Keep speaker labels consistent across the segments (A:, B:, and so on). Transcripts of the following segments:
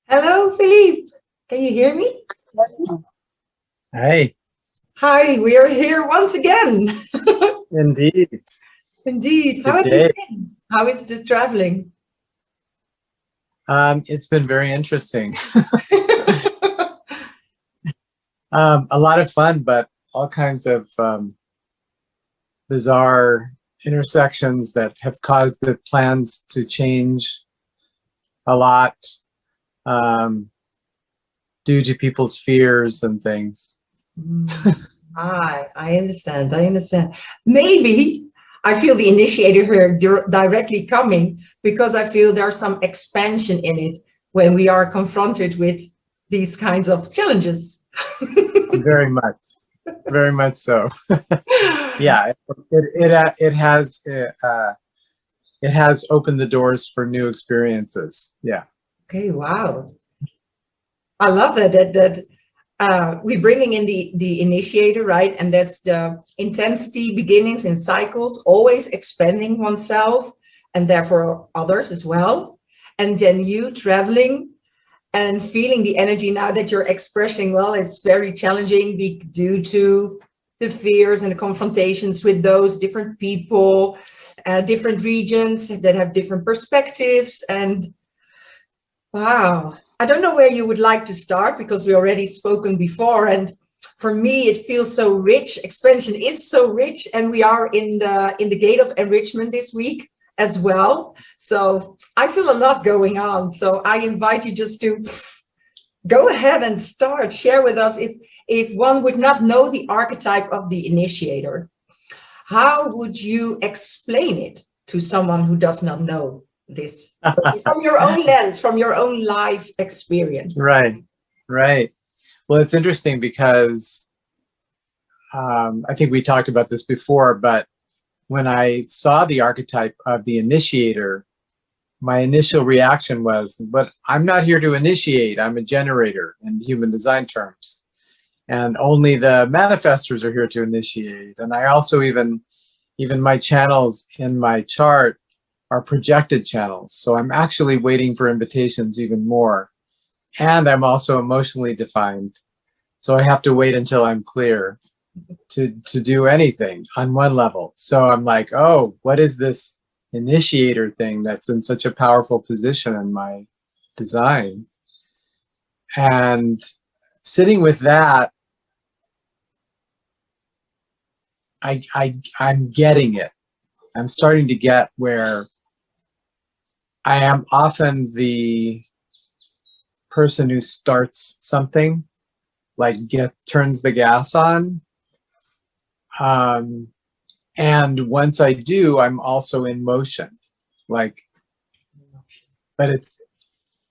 A: Hello, Phillipe. Can you hear me?
B: Hey.
A: Hi, we are here once again.
B: Indeed.
A: Indeed. How have you been? How is the traveling?
B: It's been very interesting. A lot of fun, but all kinds of bizarre intersections that have caused the plans to change a lot due to people's fears and things.
A: I understand. I understand. Maybe I feel the initiator here directly coming because I feel there's some expansion in it when we are confronted with these kinds of challenges.
B: Very much so. Yeah, it has opened the doors for new experiences. Yeah.
A: Okay. Wow. I love that we're bringing in the initiator, right? And that's the intensity, beginnings in cycles, always expanding oneself and therefore others as well. And then you traveling and feeling the energy now that you're expressing, well, it's very challenging due to the fears and the confrontations with those different people, different regions that have different perspectives. And wow. I don't know where you would like to start because we already spoken before, and for me it feels so rich. Expansion is so rich, and we are in the gate of enrichment this week as well. So I feel a lot going on. So I invite you just to go ahead and share with us if one would not know the archetype of the initiator, how would you explain it to someone who does not know this from your own lens, from your own life experience?
B: Right. Well, it's interesting because I think we talked about this before, but when I saw the archetype of the initiator, my initial reaction was, but I'm not here to initiate. I'm a generator in human design terms. And only the manifestors are here to initiate. And I also even my channels in my chart are projected channels. So I'm actually waiting for invitations even more. And I'm also emotionally defined. So I have to wait until I'm clear to do anything on one level. So I'm like, oh, what is this initiator thing that's in such a powerful position in my design? And sitting with that, I'm getting it. I'm starting to get where I am often the person who starts something, like turns the gas on. And once I do, I'm also in motion. But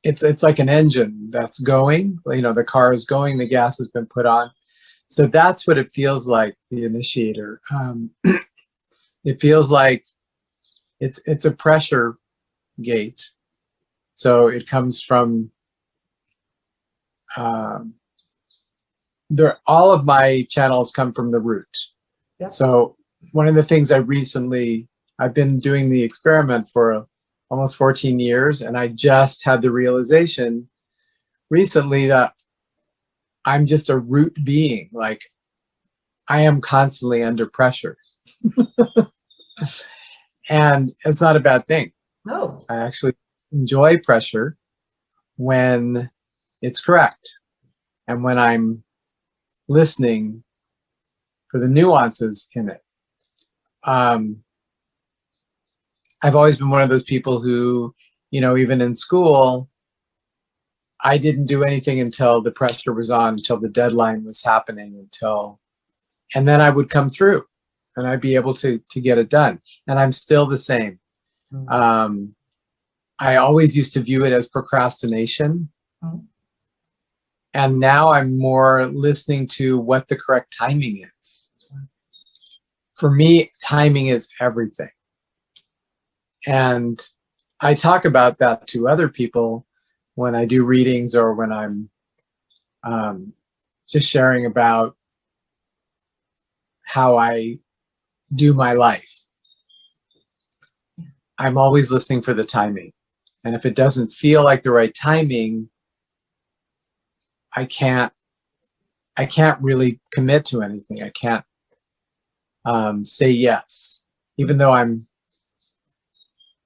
B: it's like an engine that's going. You know, the car is going, the gas has been put on. So that's what it feels like, the initiator. It feels like it's a pressure gate. So it comes from all of my channels come from the root. Yep. So one of the things I've been doing the experiment for almost 14 years, and I just had the realization recently that I'm just a root being. Like, I am constantly under pressure. And it's not a bad thing.
A: No.
B: I actually enjoy pressure when it's correct and when I'm listening for the nuances in it. I've always been one of those people who, you know, even in school, I didn't do anything until the pressure was on, until the deadline was happening, and then I would come through and I'd be able to get it done. And I'm still the same. Mm-hmm. I always used to view it as procrastination. Mm-hmm. And now I'm more listening to what the correct timing is. For me, timing is everything. And I talk about that to other people when I do readings or when I'm just sharing about how I do my life. I'm always listening for the timing. And if it doesn't feel like the right timing, I can't really commit to anything. I can't say yes, even though I'm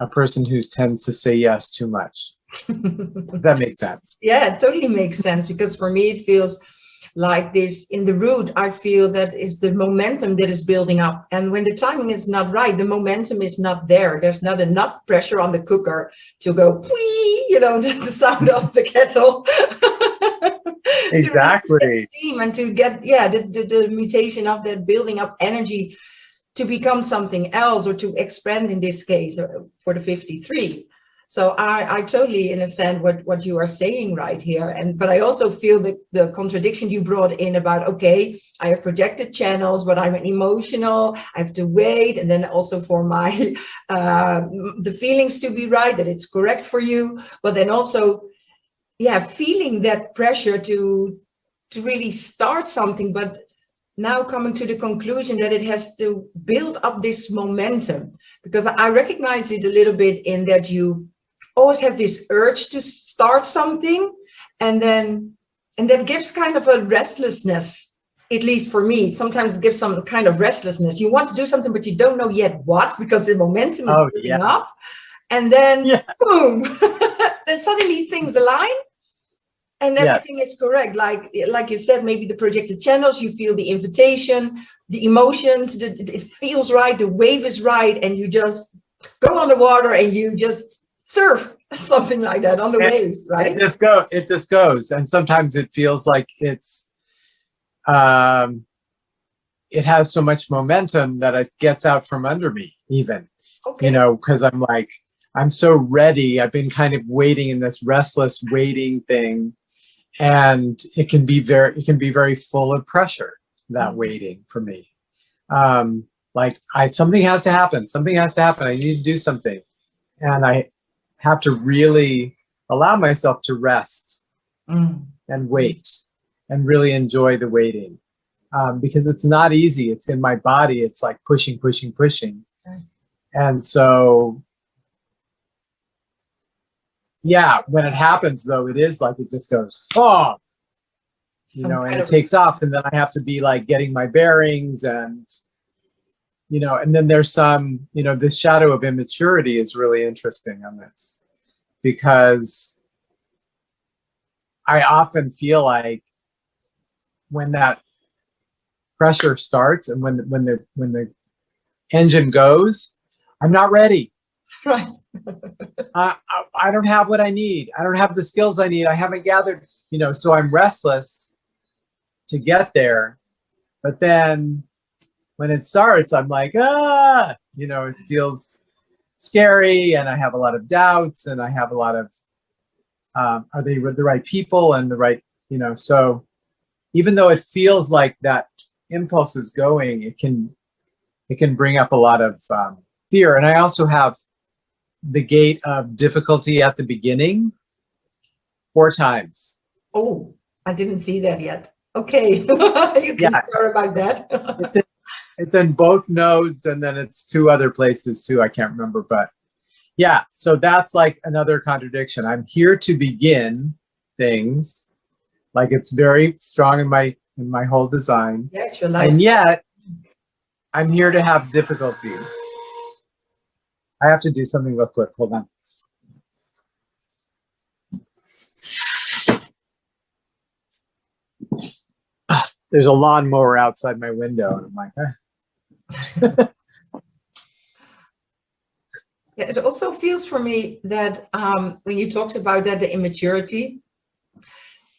B: a person who tends to say yes too much. That makes sense.
A: Yeah, it totally makes sense, because for me it feels like this in the root. I feel that is the momentum that is building up, and when the timing is not right, the momentum is not there. There's not enough pressure on the cooker to go whee, you know, the sound of the kettle.
B: Exactly.
A: To get steam and to get the mutation of that building up energy to become something else, or to expand in this case for the 53. So I totally understand what you are saying right here. But I also feel that the contradiction you brought in about, okay, I have projected channels, but I'm emotional, I have to wait. And then also for my, the feelings to be right, that it's correct for you. But then also, yeah, feeling that pressure to really start something, but now coming to the conclusion that it has to build up this momentum, because I recognize it a little bit in that you always have this urge to start something, and that gives kind of a restlessness, at least for me. Sometimes it gives some kind of restlessness. You want to do something, but you don't know yet what, because the momentum is building up, and then boom, then suddenly things align. And everything is correct. Like you said, maybe the projected channels, you feel the invitation, the emotions, it feels right, the wave is right, and you just go on the water and you just surf, something like that on the waves, right?
B: It just goes. And sometimes it feels like it has so much momentum that it gets out from under me, even. Okay. You know, because I'm like, I'm so ready. I've been kind of waiting in this restless waiting thing. And it can be very full of pressure, that waiting for me. Like something has to happen. Something has to happen. I need to do something. And I have to really allow myself to rest and wait and really enjoy the waiting. Because it's not easy. It's in my body. It's like pushing, pushing, pushing. And so, yeah, when it happens, though, it is like it just goes, oh, you know, and it takes off. And then I have to be like getting my bearings, and, you know, and then there's some, you know, this shadow of immaturity is really interesting on this, because I often feel like when that pressure starts and when the engine goes, I'm not ready.
A: Right.
B: I don't have what I need. I don't have the skills I need. I haven't gathered, you know, so I'm restless to get there. But then when it starts, I'm like, you know, it feels scary, and I have a lot of doubts, and I have a lot of, are they the right people and the right, you know, so even though it feels like that impulse is going, it can bring up a lot of fear. And I also have the gate of difficulty at the beginning 4 times.
A: Oh, I didn't see that yet. Okay. You can start about that.
B: It's in both nodes, and then it's 2 other places too. I can't remember, but yeah. So that's like another contradiction. I'm here to begin things, like it's very strong in my whole design.
A: Yeah, it's your life.
B: And yet I'm here to have difficulty. I have to do something real quick. Hold on. There's a lawnmower outside my window, and I'm like,
A: Yeah, it also feels for me that when you talked about that, the immaturity,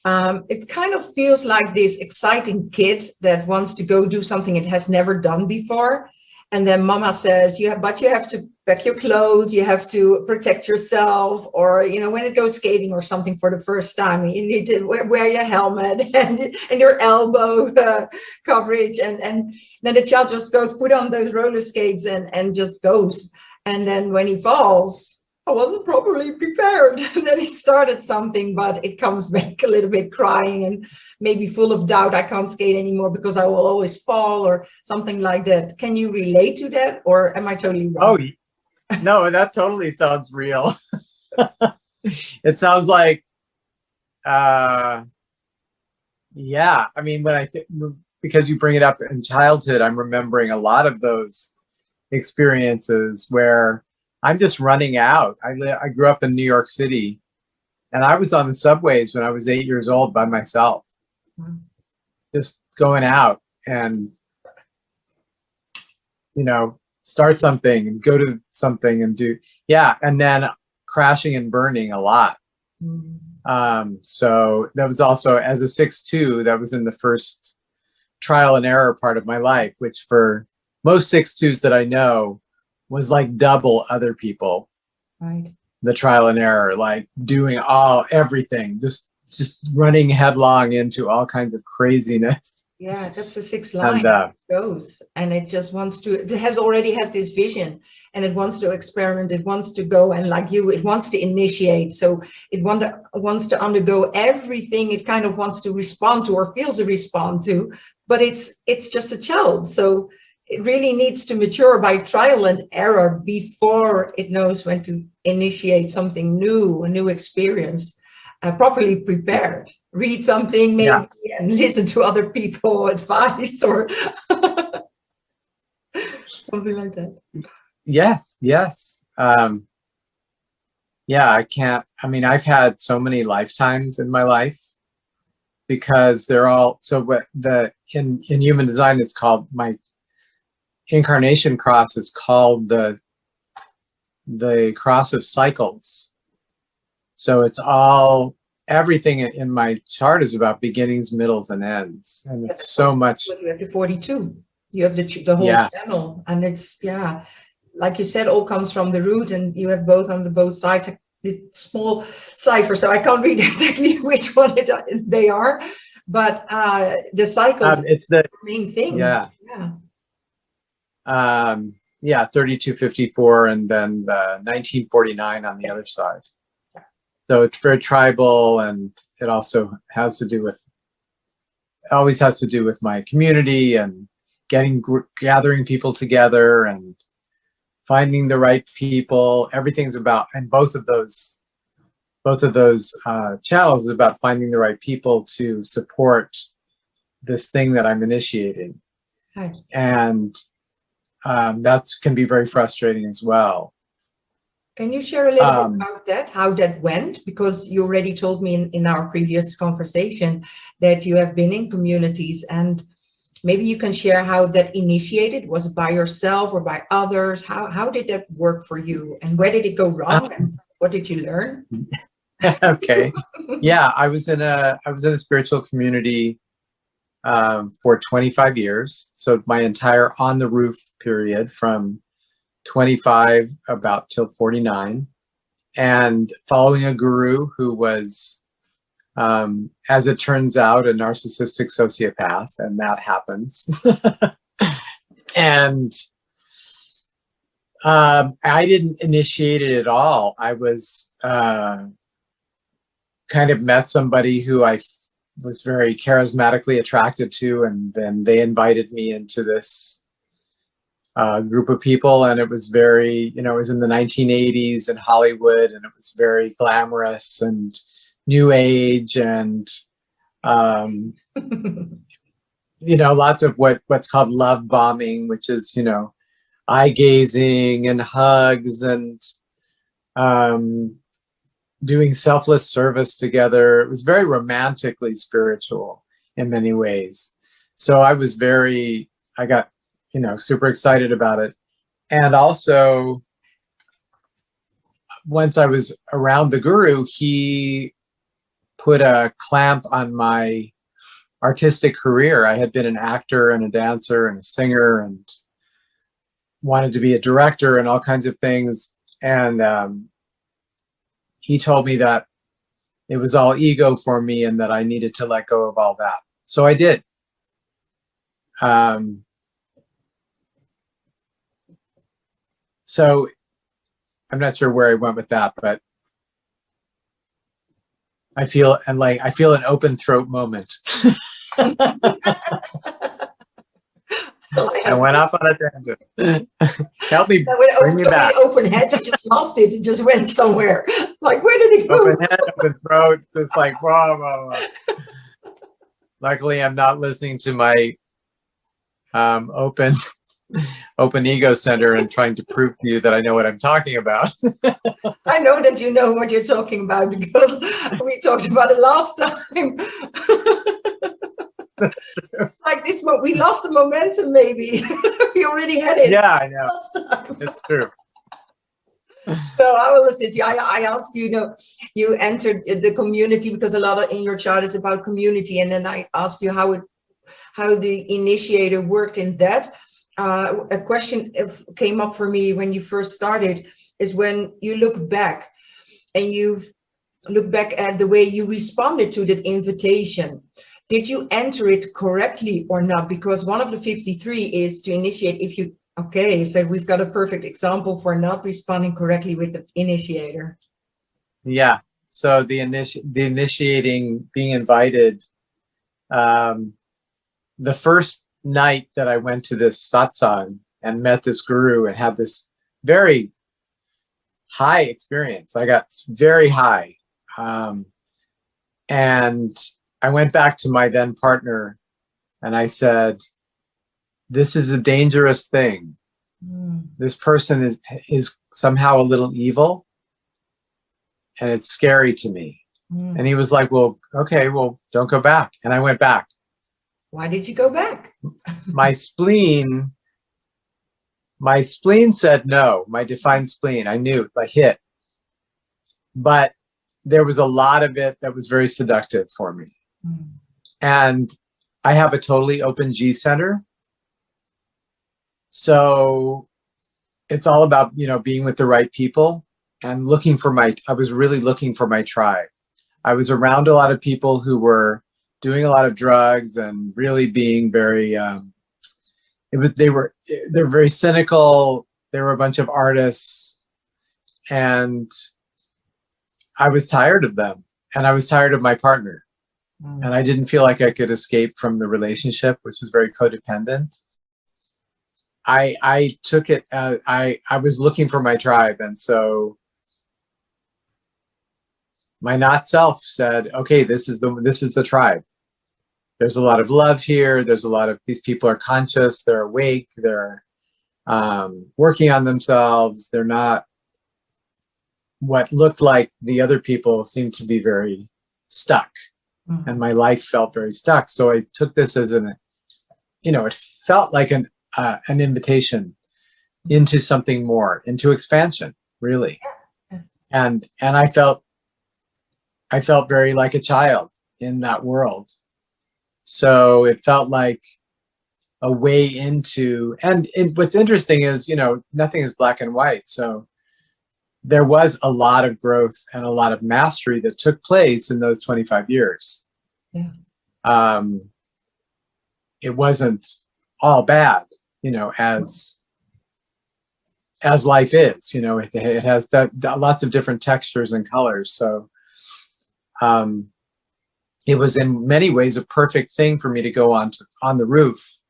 A: it kind of feels like this exciting kid that wants to go do something it has never done before. And then mama says, you have to pack your clothes, you have to protect yourself, or, you know, when it goes skating or something for the first time, you need to wear your helmet and your elbow coverage. And then the child just goes, put on those roller skates and just goes. And then when he falls, I wasn't properly prepared. And then it started something, but it comes back a little bit crying and maybe full of doubt. I can't skate anymore because I will always fall or something like that. Can you relate to that, or am I totally wrong?
B: Oh, no, that totally sounds real. It sounds like, yeah, I mean, because you bring it up in childhood, I'm remembering a lot of those experiences where I'm just running out. I grew up in New York City, and I was on the subways when I was 8 years old by myself, just going out and, start something and go to something and do, yeah, and then crashing and burning a lot. So that was also, as a 6'2", that was in the first trial and error part of my life, which for most 6'2s that I know was like double other people.
A: Right.
B: The trial and error, like doing everything, just running headlong into all kinds of craziness.
A: Yeah, that's the sixth line.
B: And
A: It goes, and it just wants to, already has this vision, and it wants to experiment, it wants to go, and like you, it wants to initiate. So it wants to undergo everything it kind of wants to respond to or feels to respond to, but it's just a child. So it really needs to mature by trial and error before it knows when to initiate something new, a new experience, properly prepared. Read something maybe and listen to other people advice or something like that.
B: Yes. I've had so many lifetimes in my life because they're all, so what in human design is called, my incarnation cross is called the cross of cycles. So it's everything in my chart is about beginnings, middles, and ends. And it's so much.
A: You have the 42. You have the whole channel. And it's, like you said, all comes from the root, and you have both on both sides, the small cipher. So I can't read exactly which one they are, but the cycles,
B: it's the
A: main thing.
B: 3254, and then the 1949 on the other side. So it's very tribal, and it also always has to do with my community and gathering people together and finding the right people. Everything's about, and both of those channels is about finding the right people to support this thing that I'm initiating.
A: Right.
B: And that can be very frustrating as well.
A: Can you share a little bit about that, how that went? Because you already told me in our previous conversation that you have been in communities, and maybe you can share how that initiated. Was it by yourself or by others? How did that work for you, and where did it go wrong, and what did you learn?
B: Okay. Yeah, I was in a spiritual community for 25 years. So my entire on the roof period from 25 about till 49, and following a guru who was, as it turns out, a narcissistic sociopath, and that happens. And I didn't initiate it at all. I was kind of met somebody who I was very charismatically attracted to, and then they invited me into this group of people, and it was very, it was in the 1980s in Hollywood, and it was very glamorous and new age, and lots of what's called love bombing, which is eye gazing and hugs and doing selfless service together. It was very romantically spiritual in many ways. So I got super excited about it. And also, once I was around the guru, he put a clamp on my artistic career. I had been an actor and a dancer and a singer and wanted to be a director and all kinds of things. And he told me that it was all ego for me and that I needed to let go of all that. So I did. So I'm not sure where I went with that, but I feel an open throat moment. I went off on a tangent. Help me, bring me back.
A: Open head, you just lost it. It just went somewhere. Like, where did it go?
B: Open head, open throat, just like, whoa, whoa, whoa. Luckily, I'm not listening to my open ego center and trying to prove to you that I know what I'm talking about.
A: I know that you know what you're talking about because we talked about it last time.
B: That's true.
A: Like this, we lost the momentum. Maybe we already had it.
B: Yeah, I know.
A: Last time.
B: It's true.
A: So I will listen to you. I asked you, you entered the community because a lot of in your chart is about community, and then I asked you how the initiator worked in that. A question came up for me when you first started is when you look back and you look back at the way you responded to that invitation. Did you enter it correctly or not? Because one of the 53 is to initiate if you, okay, so we've got a perfect example for not responding correctly with the initiator.
B: Yeah, so the initiating, being invited, the first night that I went to this satsang and met this guru and had this very high experience. I got very high. And I went back to my then partner and I said, this is a dangerous thing. This person is somehow a little evil and it's scary to me. And he was like, well, okay, well, don't go back. And I went back.
A: Why did you go back?
B: My spleen said no, my defined spleen. I knew, I hit. But there was a lot of it that was very seductive for me. And I have a totally open G center. So it's all about, being with the right people and I was really looking for my tribe. I was around a lot of people who were doing a lot of drugs and really being very, they're very cynical. They were a bunch of artists and I was tired of them and I was tired of my partner. And I didn't feel like I could escape from the relationship, which was very codependent. I took it, I was looking for my tribe. And so my not self said, okay, this is the tribe. There's a lot of love here. There's a lot of, these people are conscious, they're awake, they're working on themselves. They're not what looked like the other people seemed to be very stuck. And my life felt very stuck. So I took this as it felt like an invitation into something more, into expansion, really. And I felt very like a child in that world. So it felt like a way into, and what's interesting is, nothing is black and white. So there was a lot of growth and a lot of mastery that took place in those 25 years. Yeah. It wasn't all bad, as life is, it has lots of different textures and colors. So it was in many ways a perfect thing for me to go on the roof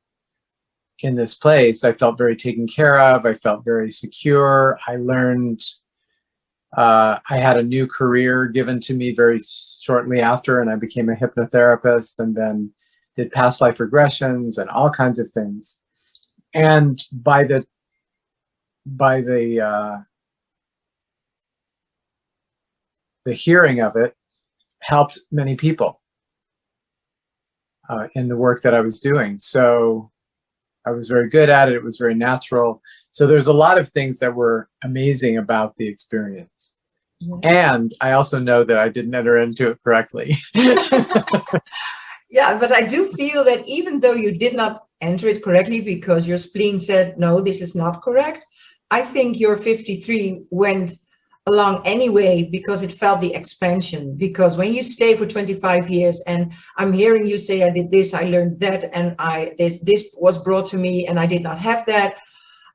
B: in this place. I felt very taken care of. I felt very secure. I learned, I had a new career given to me very shortly after, and I became a hypnotherapist and then did past life regressions and all kinds of things. And by the hearing of it helped many people in the work that I was doing. So I was very good at it. It was very natural. So there's a lot of things that were amazing about the experience. And I also know that I didn't enter into it correctly.
A: Yeah, but I do feel that even though you did not enter it correctly because your spleen said, no, this is not correct, I think your 53 went along anyway because it felt the expansion. Because when you stay for 25 years and I'm hearing you say, I did this, I learned that, and this was brought to me and I did not have that,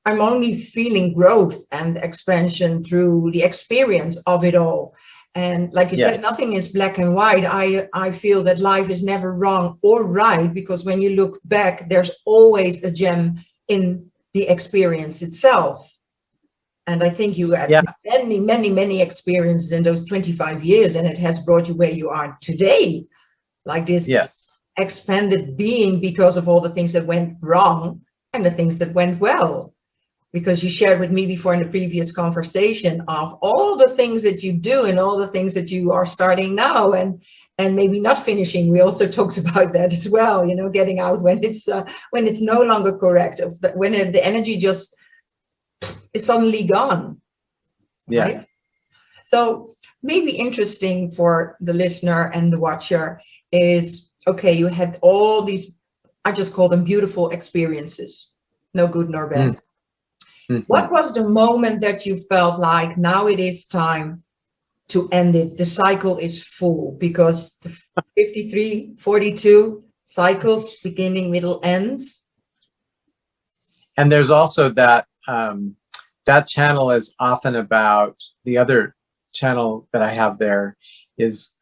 A: I'm only feeling growth and expansion through the experience of it all. And like you said, nothing is black and white. I feel that life is never wrong or right, because when you look back, there's always a gem in the experience itself. And I think you had many, many, many experiences in those 25 years, and it has brought you where you are today, like this expanded being, because of all the things that went wrong and the things that went well. Because you shared with me before in the previous conversation of all the things that you do and all the things that you are starting now and maybe not finishing. We also talked about that as well, you know, getting out when it's no longer correct, when the energy just is suddenly gone.
B: Yeah.
A: Right? So maybe interesting for the listener and the watcher is, okay, you had all these, I just call them beautiful experiences, no good nor bad. Mm-hmm. What was the moment that you felt like, now it is time to end it? The cycle is full, because the 53, 42 cycles, beginning, middle, ends.
B: And there's also that, that channel is often about, the other channel that I have there is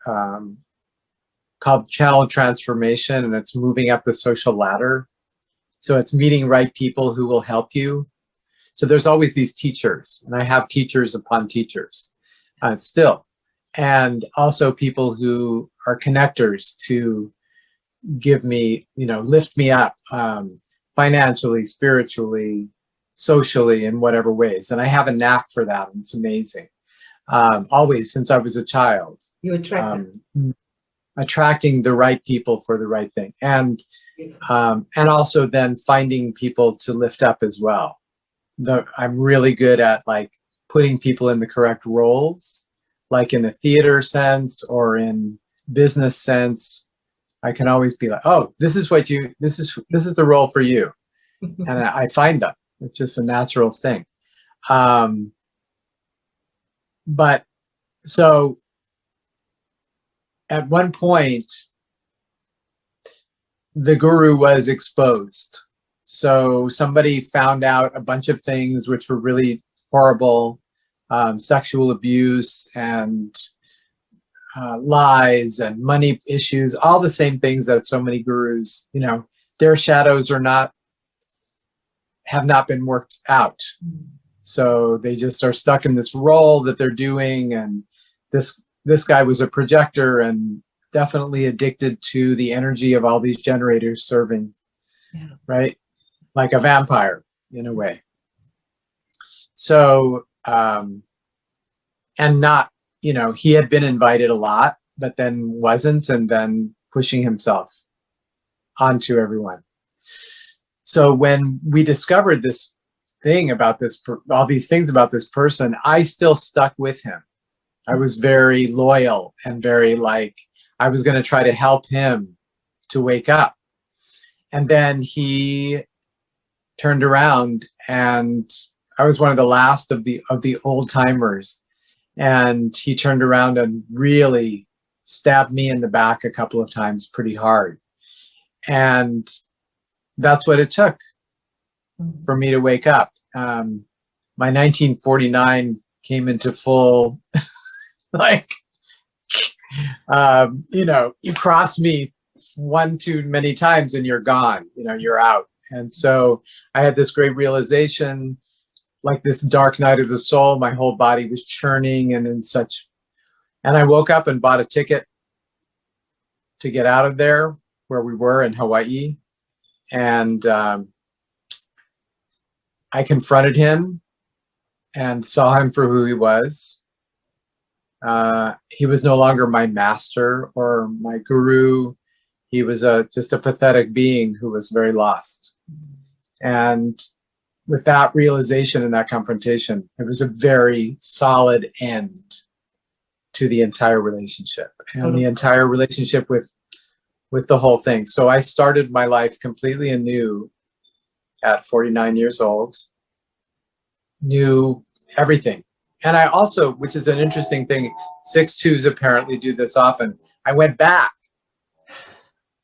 B: called Channel Transformation, and it's moving up the social ladder. So it's meeting right people who will help you. So there's always these teachers, and I have teachers upon teachers still. And also people who are connectors to give me, you know, lift me up financially, spiritually, socially, in whatever ways. And I have a knack for that, and it's amazing. Always, since I was a child.
A: You attract
B: attracting the right people for the right thing. And also then finding people to lift up as well. I'm really good at like putting people in the correct roles, like in a theater sense or in business sense. I can always be like, oh, this is the role for you. And I find them. It's just a natural thing. But so at one point, the guru was exposed. So somebody found out a bunch of things which were really horrible, sexual abuse and lies and money issues, all the same things that so many gurus, you know, their shadows have not been worked out. So they just are stuck in this role that they're doing. And this guy was a projector and definitely addicted to the energy of all these generators serving, right? Like a vampire in a way. So, and not, you know, he had been invited a lot, but then wasn't, and then pushing himself onto everyone. So when we discovered this thing about all these things about this person, I still stuck with him. I was very loyal and very like, I was going to try to help him to wake up. And then he turned around, and I was one of the last of the old timers. And he turned around and really stabbed me in the back a couple of times pretty hard. And that's what it took for me to wake up. My 1949 came into full, like, you know, you cross me one too many times and you're gone, you know, you're out. And so I had this great realization, like this dark night of the soul. My whole body was churning and and I woke up and bought a ticket to get out of there where we were in Hawaii. And I confronted him and saw him for who he was. He was no longer my master or my guru. He was just a pathetic being who was very lost. And with that realization and that confrontation, it was a very solid end to the entire relationship and the entire relationship with the whole thing. So I started my life completely anew at 49 years old, knew everything. And I also, which is an interesting thing, 6-2s apparently do this often. I went back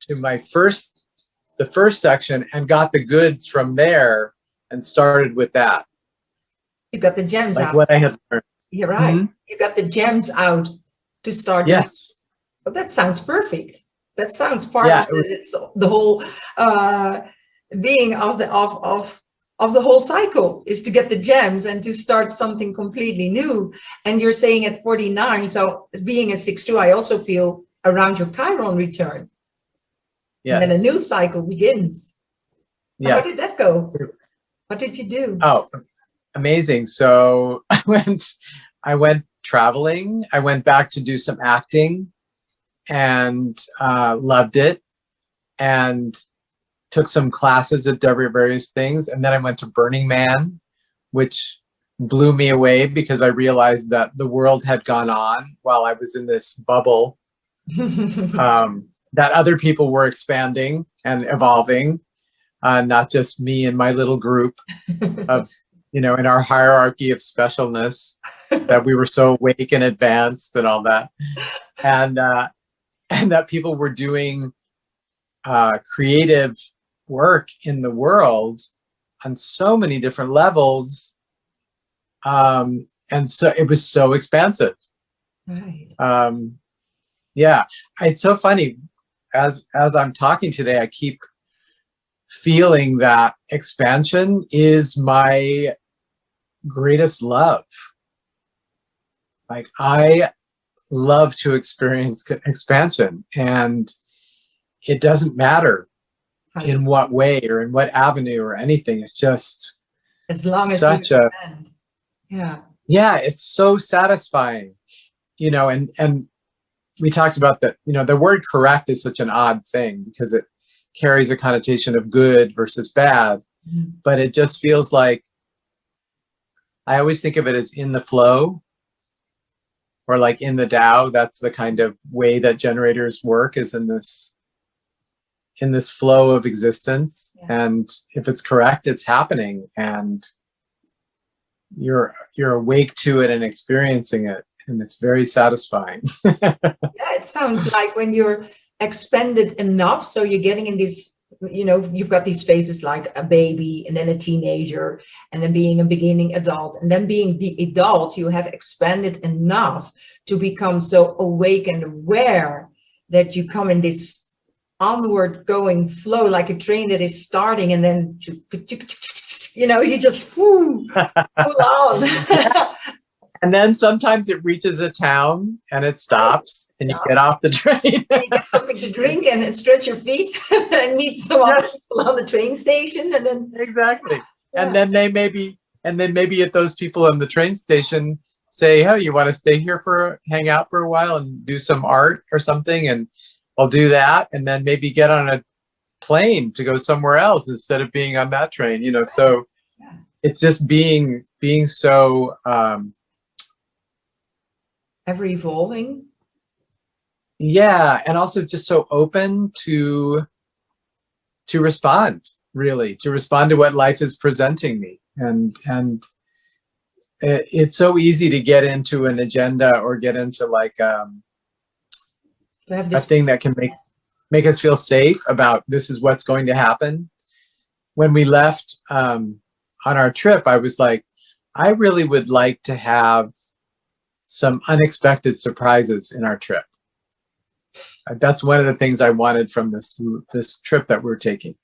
B: to the first section and got the goods from there and started with that.
A: You got the gems
B: Like
A: out.
B: what I had learned.
A: You're right.
B: Mhm.
A: You got the gems out to start.
B: Yes.
A: Well, that sounds perfect. That sounds part
B: Yeah,
A: of the whole being of the whole cycle is to get the gems and to start something completely new. And you're saying at 49, so being a 6-2, I also feel around your Chiron return.
B: yes.
A: And then a new cycle begins. So how
B: Yes.
A: did that go? What did you do?
B: Oh, amazing. So I went traveling. I went back to do some acting and loved it, and took some classes at various things. And then I went to Burning Man, which blew me away because I realized that the world had gone on while I was in this bubble, that other people were expanding and evolving, not just me and my little group of, in our hierarchy of specialness, that we were so awake and advanced and all that. And that people were doing creative work in the world on so many different levels. And so it was so expansive.
A: Right.
B: Yeah, it's so funny. As I'm talking today, I keep feeling that expansion is my greatest love. Like, I love to experience expansion, and it doesn't matter in what way or in what avenue or anything. It's just
A: as long as
B: such
A: you
B: expand. Yeah, it's so satisfying, and we talked about that. The word correct is such an odd thing because it carries a connotation of good versus bad, but it just feels like, I always think of it as in the flow, or like in the Tao. That's the kind of way that generators work, is in this flow of existence. Yeah. And if it's correct, it's happening, and you're awake to it and experiencing it, and it's very satisfying.
A: Yeah, it sounds like when you're expanded enough, so you're getting in this, you've got these phases like a baby and then a teenager and then being a beginning adult, and then being the adult, you have expanded enough to become so awake and aware that you come in this onward going flow, like a train that is starting, and then you just pull on.
B: And then sometimes it reaches a town and it stops, and you get off the train.
A: And you get something to drink and stretch your feet and meet some other people on the train station, and then
B: exactly. Yeah. And then maybe at those people on the train station say, "Oh, you want to stay here hang out for a while and do some art or something?" And I'll do that, and then maybe get on a plane to go somewhere else instead of being on that train. So it's just being so
A: ever evolving.
B: Yeah, and also just so open to respond, really, to respond to what life is presenting me. And it's so easy to get into an agenda or get into like a thing that can make us feel safe about this is what's going to happen. When we left on our trip, I was like, I really would like to have some unexpected surprises in our trip. That's one of the things I wanted from this trip that we're taking.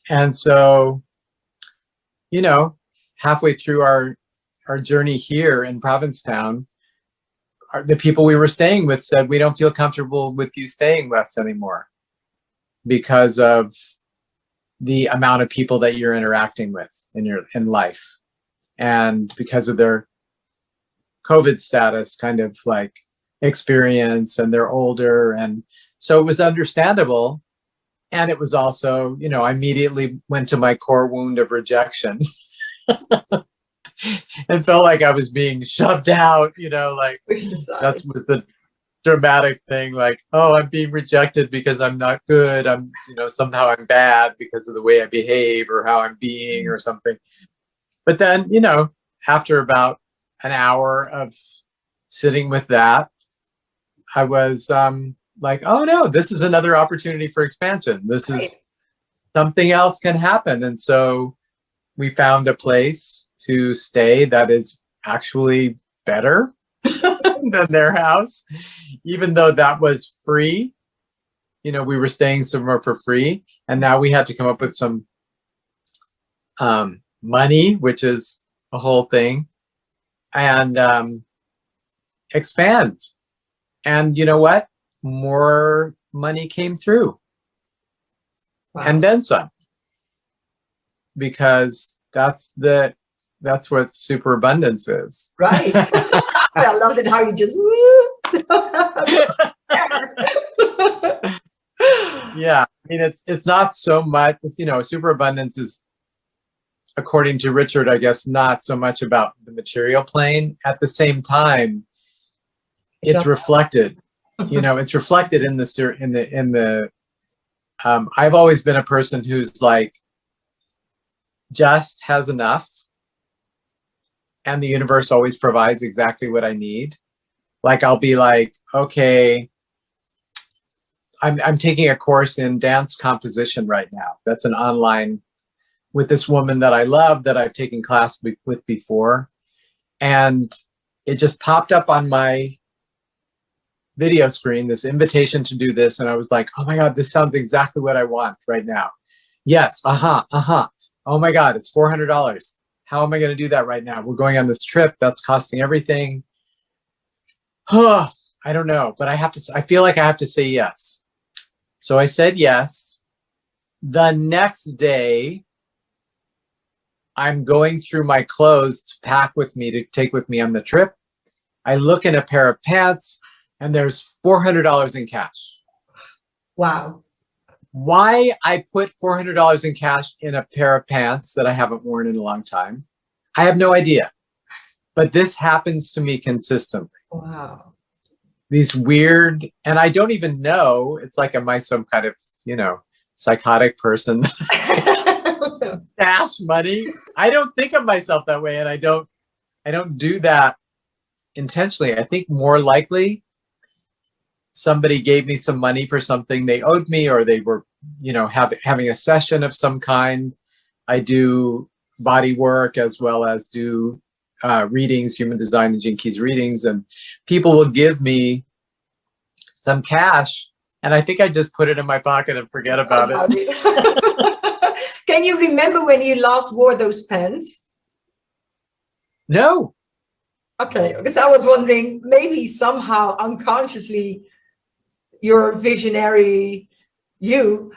B: And so, halfway through our journey here in Provincetown, the people we were staying with said, "We don't feel comfortable with you staying with us anymore because of the amount of people that you're interacting with in life, and because of their COVID status kind of like experience, and they're older." And so it was understandable. And it was also, I immediately went to my core wound of rejection and felt like I was being shoved out, like that was the dramatic thing. Like, oh, I'm being rejected because I'm not good. I'm, somehow I'm bad because of the way I behave or how I'm being or something. But then, after about an hour of sitting with that, I was like, oh no, this is another opportunity for expansion. This is something else can happen. And so we found a place to stay that is actually better than their house, even though that was free. You know, we were staying somewhere for free, and now we had to come up with some money, which is a whole thing, and expand. And you know what? More money came through. Wow. And then some, because that's what superabundance is.
A: Right. I loved it how you just
B: yeah, I mean, it's not so much, you know, superabundance is, according to Richard, I guess, not so much about the material plane. At the same time, it's reflected, you know, it's reflected in the I've always been a person who's like, just has enough, and the universe always provides exactly what I need. Like, I'll be like, okay, I'm taking a course in dance composition right now. That's an online, with this woman that I love, that I've taken class with before. And it just popped up on my video screen, this invitation to do this. And I was like, oh my God, this sounds exactly what I want right now. Yes, oh my God, it's $400. How am I going to do that right now? We're going on this trip. That's costing everything. I don't know, but I feel like I have to say yes. So I said yes. The next day, I'm going through my clothes to pack with me, to take with me on the trip. I look in a pair of pants, and there's $400 in cash.
A: Wow.
B: Why I put $400 in cash in a pair of pants that I haven't worn in a long time, I have no idea. But this happens to me consistently. Wow. These weird, and I don't even know, it's like, am I some kind of, you know, psychotic person? Cash money. I don't think of myself that way, and I don't do that intentionally. I think more likely somebody gave me some money for something they owed me, or they were, you know, having a session of some kind. I do body work as well as do readings, human design and Gene Keys readings, and people will give me some cash, and I think I just put it in my pocket and forget about it.
A: Can you remember when you last wore those pants?
B: No.
A: Okay, because I was wondering, maybe somehow unconsciously your visionary you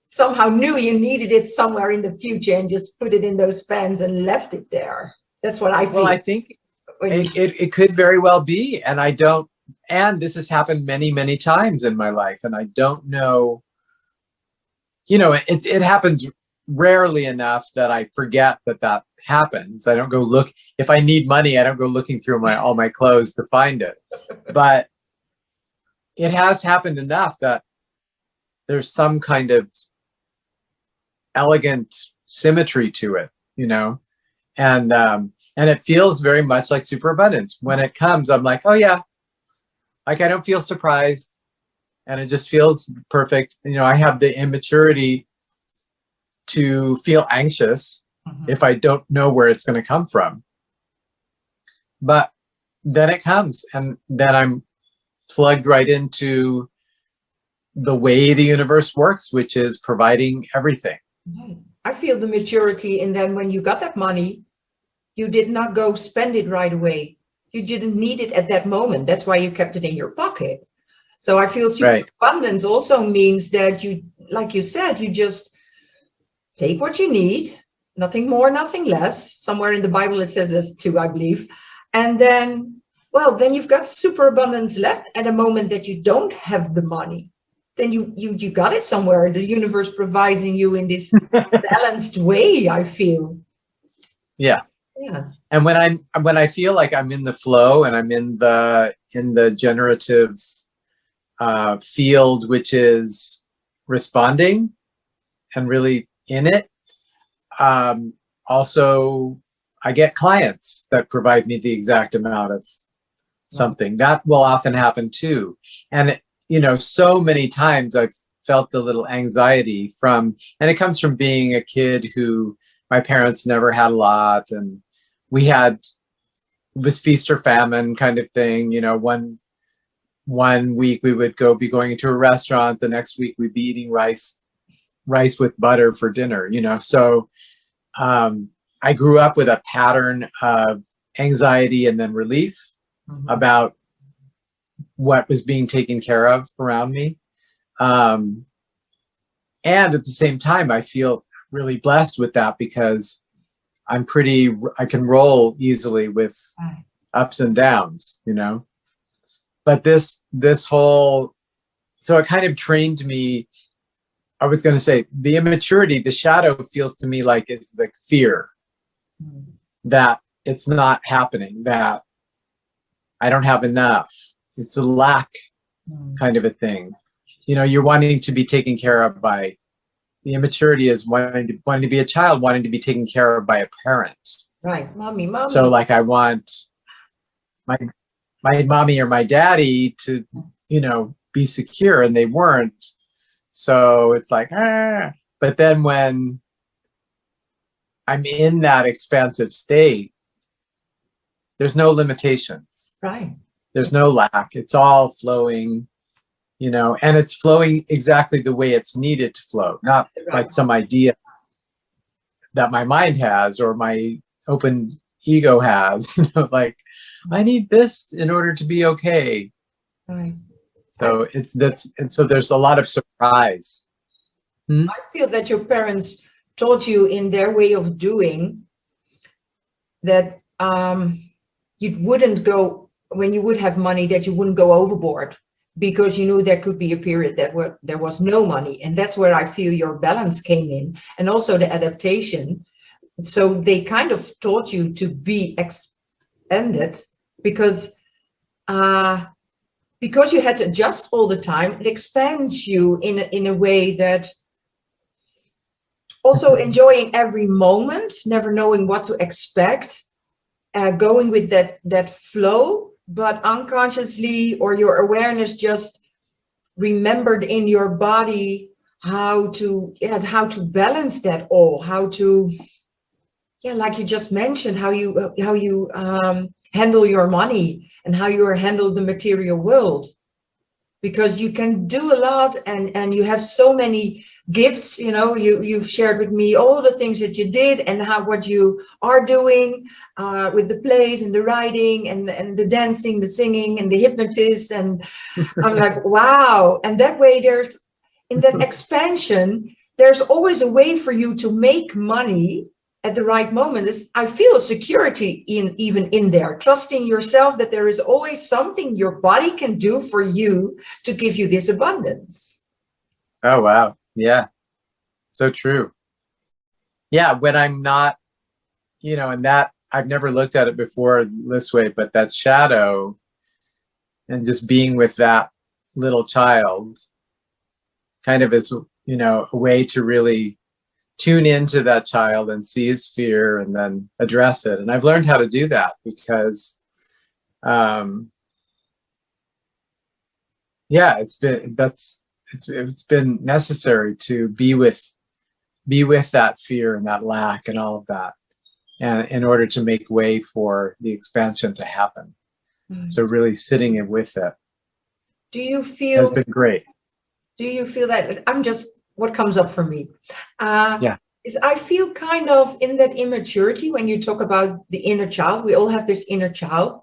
A: somehow knew you needed it somewhere in the future and just put it in those pants and left it there. That's what I feel.
B: Well, I think it could very well be. And I don't, and this has happened many, many times in my life. And I don't know, you know, it happens rarely enough that I forget that happens. I don't go look, if I need money, I don't go looking through all my clothes to find it. But it has happened enough that there's some kind of elegant symmetry to it, you know, and it feels very much like superabundance. When it comes, I'm like, oh yeah, like I don't feel surprised, and it just feels perfect. You know, I have the immaturity to feel anxious if I don't know where it's going to come from. But then it comes, and then I'm plugged right into the way the universe works, which is providing everything.
A: I feel the maturity, and then when you got that money, you did not go spend it right away. You didn't need it at that moment. That's why you kept it in your pocket. So I feel superabundance also means that you, like you said, you just take what you need, nothing more, nothing less. Somewhere in the Bible it says this too, I believe. And then, well, then you've got superabundance left at a moment that you don't have the money. Then you got it somewhere. The universe providing you in this balanced way, I feel.
B: Yeah.
A: Yeah.
B: And when I feel like I'm in the flow and I'm in the generative field, which is responding and really in it, also I get clients that provide me the exact amount of something. That will often happen too. And you know, so many times I've felt the little anxiety from, and it comes from being a kid who my parents never had a lot, and it was feast or famine kind of thing. You know, one week we would be going into a restaurant, the next week we'd be eating rice with butter for dinner, you know. So I grew up with a pattern of anxiety and then relief about what was being taken care of around me. And at the same time, I feel really blessed with that, because I can roll easily with ups and downs, you know. But this whole, so it kind of trained me. I was going to say the immaturity, the shadow feels to me like it's the fear that it's not happening, that I don't have enough. It's a lack kind of a thing. You know, you're wanting to be taken care of by, the immaturity is wanting to be a child, wanting to be taken care of by a parent.
A: Right, mommy.
B: So like I want my mommy or my daddy to, you know, be secure, and they weren't. So it's like, but then when I'm in that expansive state, there's no limitations.
A: Right.
B: There's no lack. It's all flowing, you know, and it's flowing exactly the way it's needed to flow, not like some idea that my mind has or my open ego has, you know, like I need this in order to be okay.
A: Right.
B: So and so there's a lot of surprise.
A: I feel that your parents taught you in their way of doing that you wouldn't go, when you would have money, that you wouldn't go overboard, because you knew there could be a period that there was no money. And that's where I feel your balance came in, and also the adaptation. So they kind of taught you to be expanded, because you had to adjust all the time. It expands you in a way that also enjoying every moment, never knowing what to expect, going with that flow, but unconsciously, or your awareness just remembered in your body how to balance that all, how to, like you just mentioned, how you handle your money and how you handle the material world, because you can do a lot, and you have so many gifts. You know, you've shared with me all the things that you did and what you are doing with the plays and the writing and the dancing, the singing and the hypnotist. And I'm like, wow. And that way, there's, in that expansion, there's always a way for you to make money at the right moment. I feel security even in there, trusting yourself that there is always something your body can do for you to give you this abundance.
B: Oh, wow. Yeah. So true. Yeah. When I'm not, you know, and that I've never looked at it before this way, but that shadow and just being with that little child kind of is, you know, a way to really tune into that child and see his fear and then address it. And I've learned how to do that because, it's been necessary to be with that fear and that lack and all of that, and in order to make way for the expansion to happen. So really sitting in with it.
A: Do you feel
B: has been great.
A: Do you feel that what comes up for me? Is I feel kind of in that immaturity when you talk about the inner child. We all have this inner child.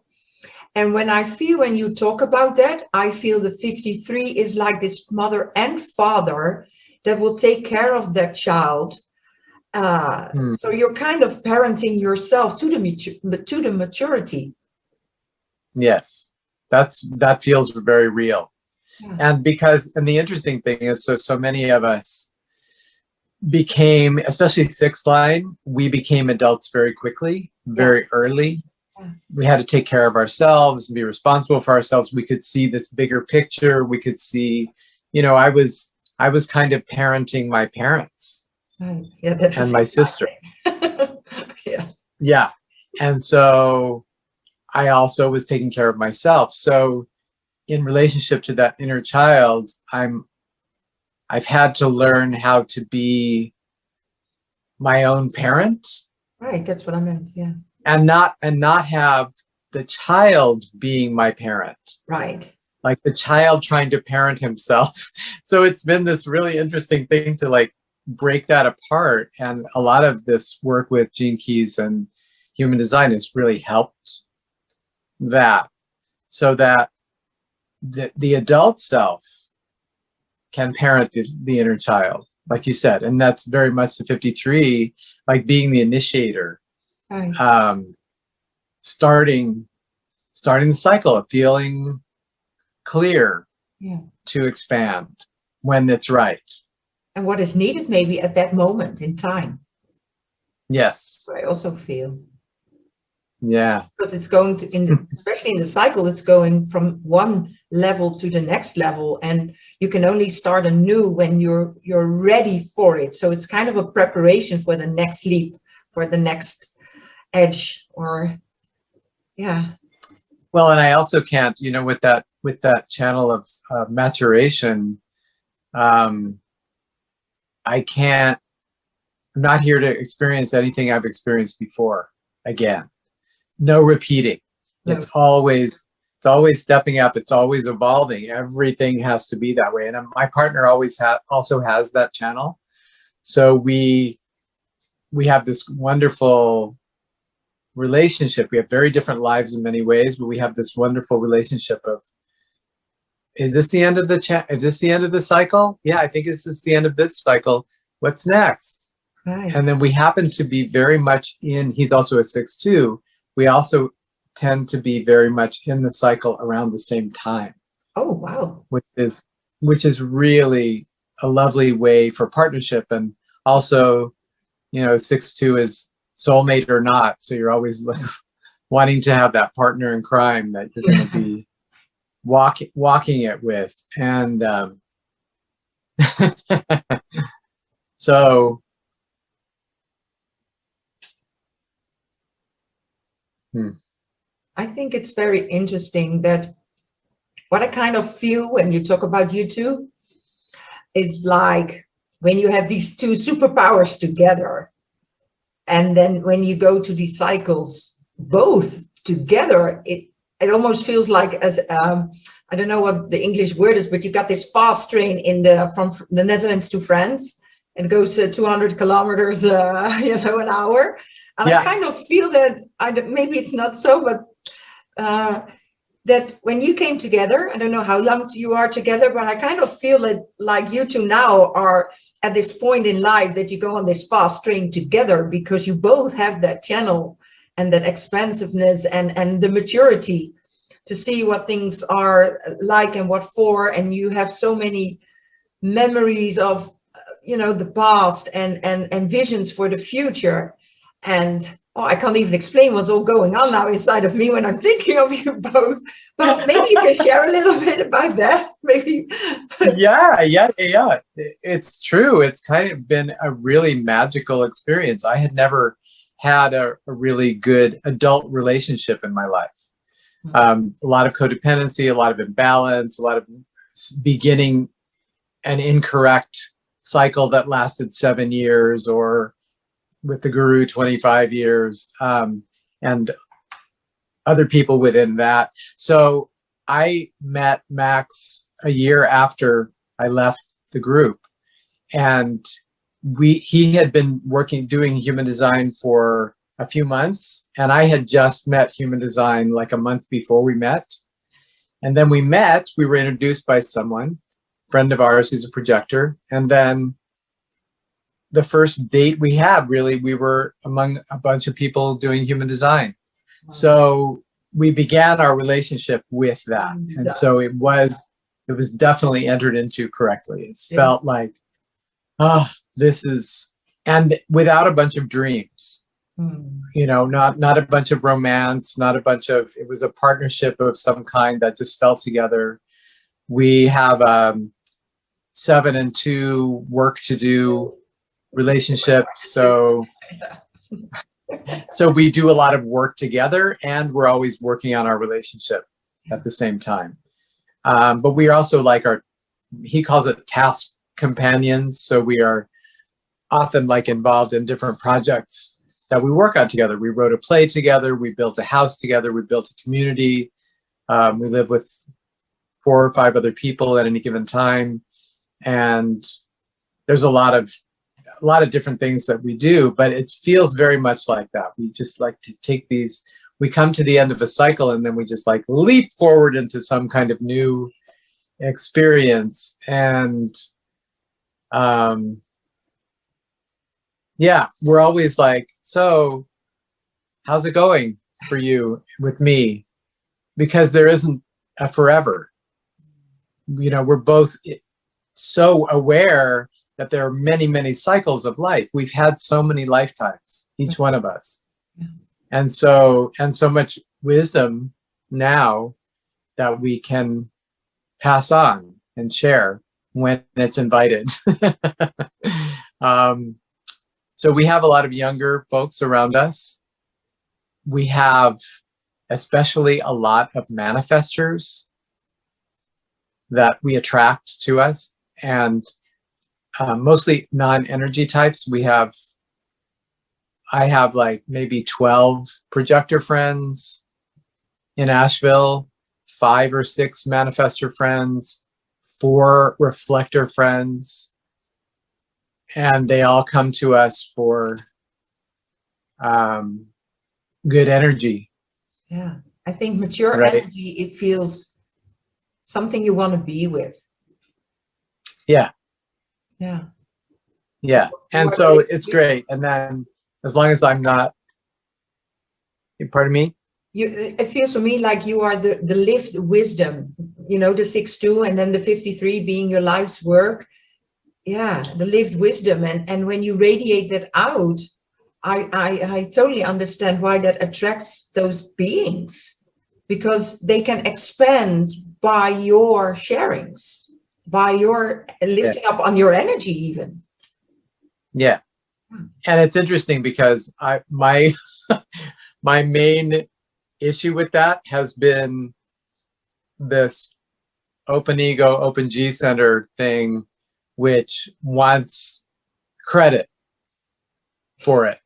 A: And when you talk about that, I feel the 53 is like this mother and father that will take care of that child. So you're kind of parenting yourself to the maturity.
B: Yes, that feels very real. Yeah. And the interesting thing is, so many of us became, especially sixth line, we became adults very quickly, very early. Yeah. We had to take care of ourselves and be responsible for ourselves. We could see this bigger picture. We could see, you know, I was kind of parenting my parents and my sister. Yeah. And so I also was taking care of myself. So in relationship to that inner child, I've had to learn how to be my own parent,
A: Right, that's what I meant. Yeah.
B: and not have the child being my parent.
A: Right.
B: Like the child trying to parent himself. So it's been this really interesting thing to like break that apart. And a lot of this work with Gene Keys and human design has really helped that, so that the adult self can parent the inner child, like you said. And that's very much the 53, like being the initiator,
A: Right.
B: starting the cycle of feeling clear,
A: Yeah.
B: to expand when it's right.
A: And what is needed maybe at that moment in time.
B: Yes.
A: I also feel.
B: Yeah.
A: Because it's going to, especially in the cycle, it's going from one level to the next level, and you can only start anew when you're ready for it. So it's kind of a preparation for the next leap, for the next edge, or yeah.
B: Well, and I also can't, with that channel of maturation, I'm not here to experience anything I've experienced before again. No repeating.
A: No.
B: It's always stepping up. It's always evolving. Everything has to be that way. And my partner also has that channel. So we have this wonderful relationship. We have very different lives in many ways, but we have this wonderful relationship of, is this the end of is this the end of the cycle? Yeah, I think this is the end of this cycle. What's next?
A: Right.
B: And then we happen to be very much he's also a 6-2. We also tend to be very much in the cycle around the same time.
A: Oh, wow.
B: Which is really a lovely way for partnership. And also, 6-2 is soulmate or not. So you're always wanting to have that partner in crime that you're going to be walking it with. And so
A: I think it's very interesting that what I kind of feel when you talk about you two is like when you have these two superpowers together, and then when you go to these cycles both together, it almost feels like as I don't know what the English word is, but you got this fast train from the Netherlands to France, and it goes 200 kilometers an hour. And yeah. I kind of feel that maybe it's not so, but that when you came together, I don't know how long you are together, but I kind of feel that like you two now are at this point in life that you go on this fast train together, because you both have that channel and that expansiveness and the maturity to see what things are like and what for. And you have so many memories of, the past and visions for the future. And I can't even explain what's all going on now inside of me when I'm thinking of you both. But maybe you can share a little bit about that. Maybe.
B: Yeah. It's true. It's kind of been a really magical experience. I had never had a really good adult relationship in my life. A lot of codependency, a lot of imbalance, a lot of beginning an incorrect cycle that lasted 7 years, or with the guru 25 years, and other people within that. So I met Max a year after I left the group, and he had been doing human design for a few months, and I had just met human design like a month before we met. And then we were introduced by someone, friend of ours who's a projector, and then the first date we had, really, we were among a bunch of people doing human design. Wow. So we began our relationship with that. And so it was definitely entered into correctly. It felt like, this is, and without a bunch of dreams, not a bunch of romance, it was a partnership of some kind that just fell together. We have 7 and 2 work to do relationship, so we do a lot of work together, and we're always working on our relationship at the same time. But we are also like he calls it task companions. So we are often like involved in different projects that we work on together. We wrote a play together. We built a house together. We built a community. We live with 4 or 5 other people at any given time. And there's a lot of different things that we do, but it feels very much like that. We just like to take these, we come to the end of a cycle and then we just like leap forward into some kind of new experience. And yeah, we're always like, so how's it going for you with me? Because there isn't a forever. You know, we're both so aware that there are many, many cycles of life. We've had so many lifetimes, each one of us. And so much wisdom now that we can pass on and share when it's invited. So we have a lot of younger folks around us. We have especially a lot of manifestors that we attract to us, and mostly non-energy types. I have like maybe 12 projector friends in Asheville, 5 or 6 manifestor friends, 4 reflector friends, and they all come to us for good energy.
A: Yeah, I think mature
B: Right.
A: energy, it feels something you want to be with.
B: Yeah.
A: Yeah.
B: Yeah. And so it's great. And then as long as I'm not, pardon me?
A: It feels to me like you are the lived wisdom, you know, the 6-2 and then the 53 being your life's work. Yeah, the lived wisdom. And when you radiate that out, I totally understand why that attracts those beings, because they can expand by your sharings, by your lifting up on your energy even.
B: Yeah. And it's interesting because my main issue with that has been this open ego, open G center thing, which wants credit for it.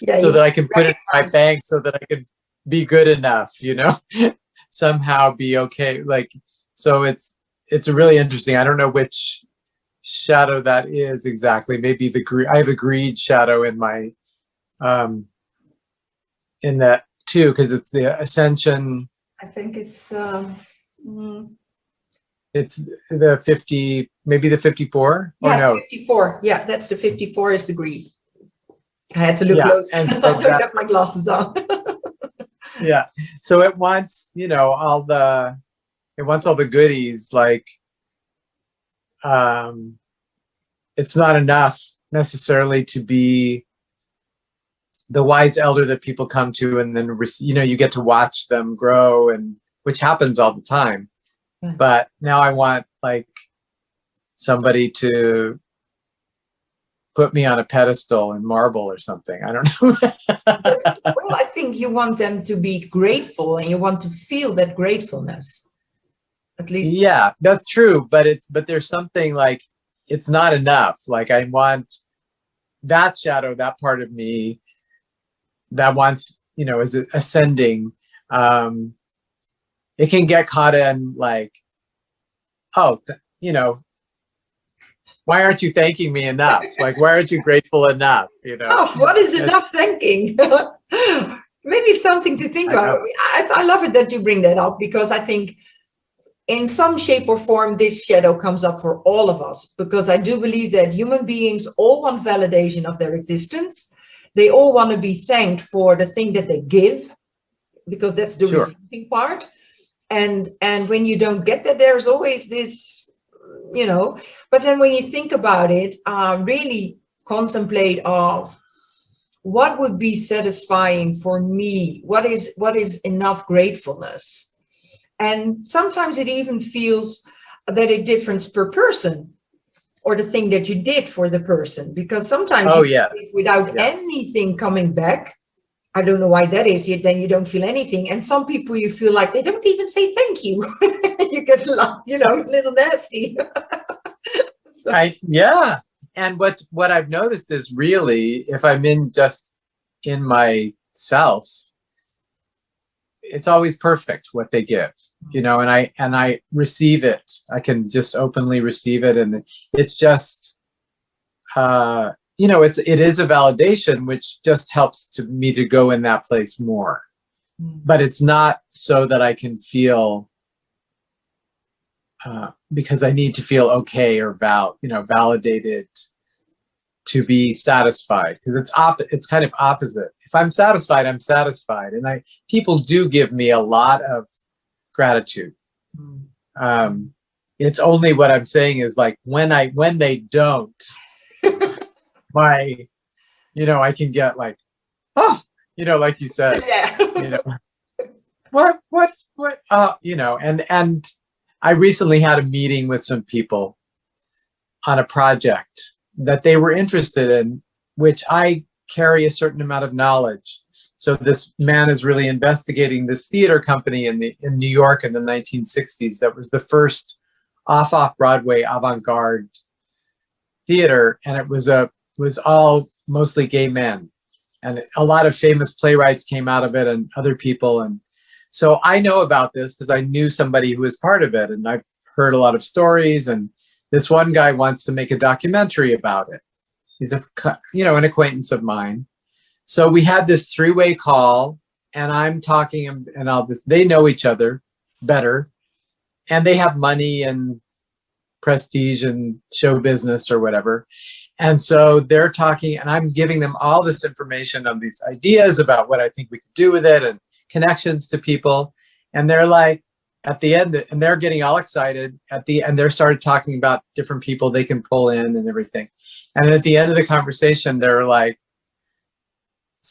A: Yeah,
B: so that I can put it in my bank so that I can be good enough, you know, somehow be okay. Like, so it's really interesting. I don't know which shadow that is exactly. Maybe I have a greed shadow in my, in that too, because it's the ascension.
A: I think it's
B: the 50, maybe the 54 or no?
A: 54. Yeah, that's the 54 is the greed. I had to look close.
B: And so
A: I don't have my glasses on.
B: Yeah. So it wants, you know, all the goodies, like it's not enough necessarily to be the wise elder that people come to, and then, you know, you get to watch them grow, and which happens all the time. But now I want like somebody to put me on a pedestal in marble or something. I don't know.
A: Well, I think you want them to be grateful, and you want to feel that gratefulness. At least. Yeah,
B: that's true. But there's something like, it's not enough. Like, I want that shadow, that part of me that wants, you know, is ascending. It can get caught in like, oh, you know, why aren't you thanking me enough? Like, why aren't you grateful enough? You know,
A: what is enough thanking? Maybe it's something to think about. I love it that you bring that up, because I think in some shape or form, this shadow comes up for all of us, because I do believe that human beings all want validation of their existence. They all want to be thanked for the thing that they give, because that's the receiving part. And when you don't get that, there's always this, you know, but then when you think about it, really contemplate of what would be satisfying for me, what is enough gratefulness. And sometimes it even feels that it differs per person, or the thing that you did for the person, because sometimes without anything coming back. I don't know why that is, yet then you don't feel anything. And some people, you feel like they don't even say thank you. You get, you know, a little nasty.
B: Yeah. and what I've noticed is really, if I'm just in myself, it's always perfect what they give, you know, and I receive it. I can just openly receive it, and it's just, you know, it is a validation, which just helps me to go in that place more. But it's not so that I can feel, because I need to feel okay or validated to be satisfied, because it's kind of opposite. If I'm satisfied, I'm satisfied, and people do give me a lot of gratitude. It's only what I'm saying is like when they don't, I can get like, oh, like you said,
A: Yeah.
B: what, and I recently had a meeting with some people on a project that they were interested in, which I carry a certain amount of knowledge. So this man is really investigating this theater company in New York in the 1960s that was the first off-Broadway avant-garde theater, and it was all mostly gay men, and a lot of famous playwrights came out of it and other people. And so I know about this because I knew somebody who was part of it, and I've heard a lot of stories, and this one guy wants to make a documentary about it. He's an acquaintance of mine. So we had this three-way call, and I'm talking, and all this. They know each other better, and they have money and prestige and show business or whatever. And so they're talking, and I'm giving them all this information on these ideas about what I think we could do with it and connections to people. And they're like, at the end, and they're getting all excited at the end, they're started talking about different people they can pull in and everything. And at the end of the conversation, they're like,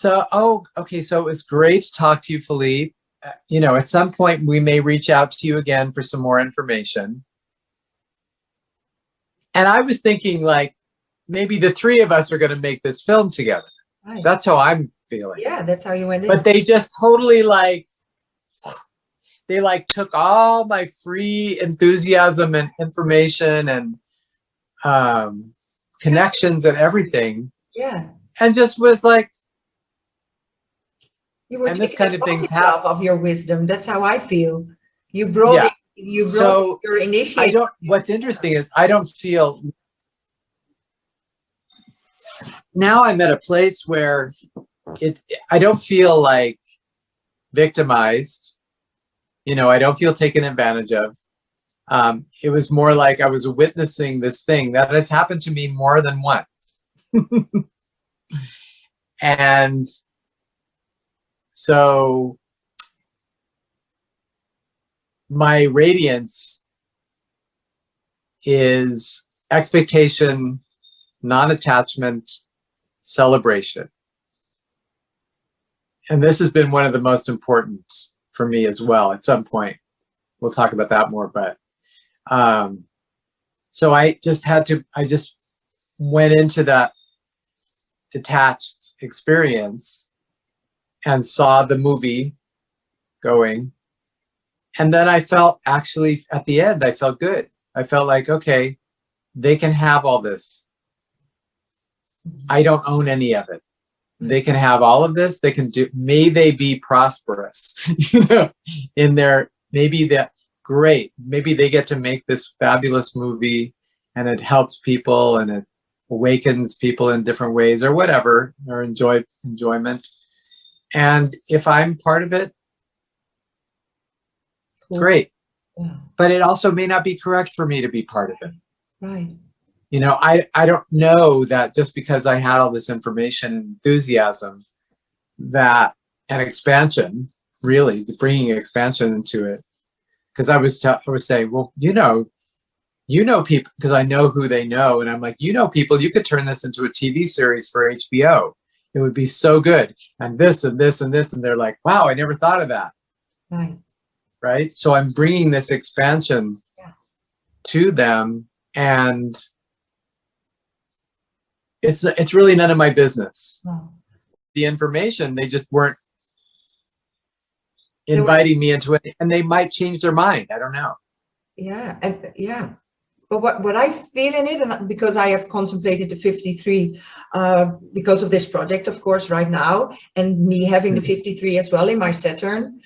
B: okay, so it was great to talk to you, Phillipe. At some point we may reach out to you again for some more information. And I was thinking, like, maybe the three of us are going to make this film together. Right. That's how I'm feeling.
A: Yeah, that's how you went in.
B: But they just totally took all my free enthusiasm and information and connections and everything.
A: Yeah.
B: And just was like,
A: you were
B: and this kind of things happen.
A: Of your wisdom. That's how I feel. You brought your initiative.
B: What's interesting is I don't feel, now I'm at a place where I don't feel like victimized. I don't feel taken advantage of. It was more like I was witnessing this thing that has happened to me more than once. And so my radiance is expectation, non-attachment, celebration. And this has been one of the most important for me as well. At some point, we'll talk about that more. But so I just went into that detached experience and saw the movie going. And then I felt, actually, at the end, I felt good. I felt like, okay, they can have all this. I don't own any of it. They can have all of this. They can do, may they be prosperous, in their, maybe that great. Maybe they get to make this fabulous movie and it helps people and it awakens people in different ways or whatever, or enjoyment. And if I'm part of it, cool. Great. Yeah. But it also may not be correct for me to be part of it.
A: Right.
B: I don't know that just because I had all this information and enthusiasm and expansion, really bringing expansion into it. Because I was saying, well, you know people, because I know who they know. And I'm like, people, you could turn this into a TV series for HBO. It would be so good. And this and this and this. And they're like, wow, I never thought of that.
A: Right.
B: Right. So I'm bringing this expansion to them, and it's really none of my business. Oh. The information, they just weren't inviting me into it, and they might change their mind. I don't know.
A: Yeah. But what I feel in it, and because I have contemplated the 53, because of this project, of course, right now, and me having the 53 as well in my Saturn.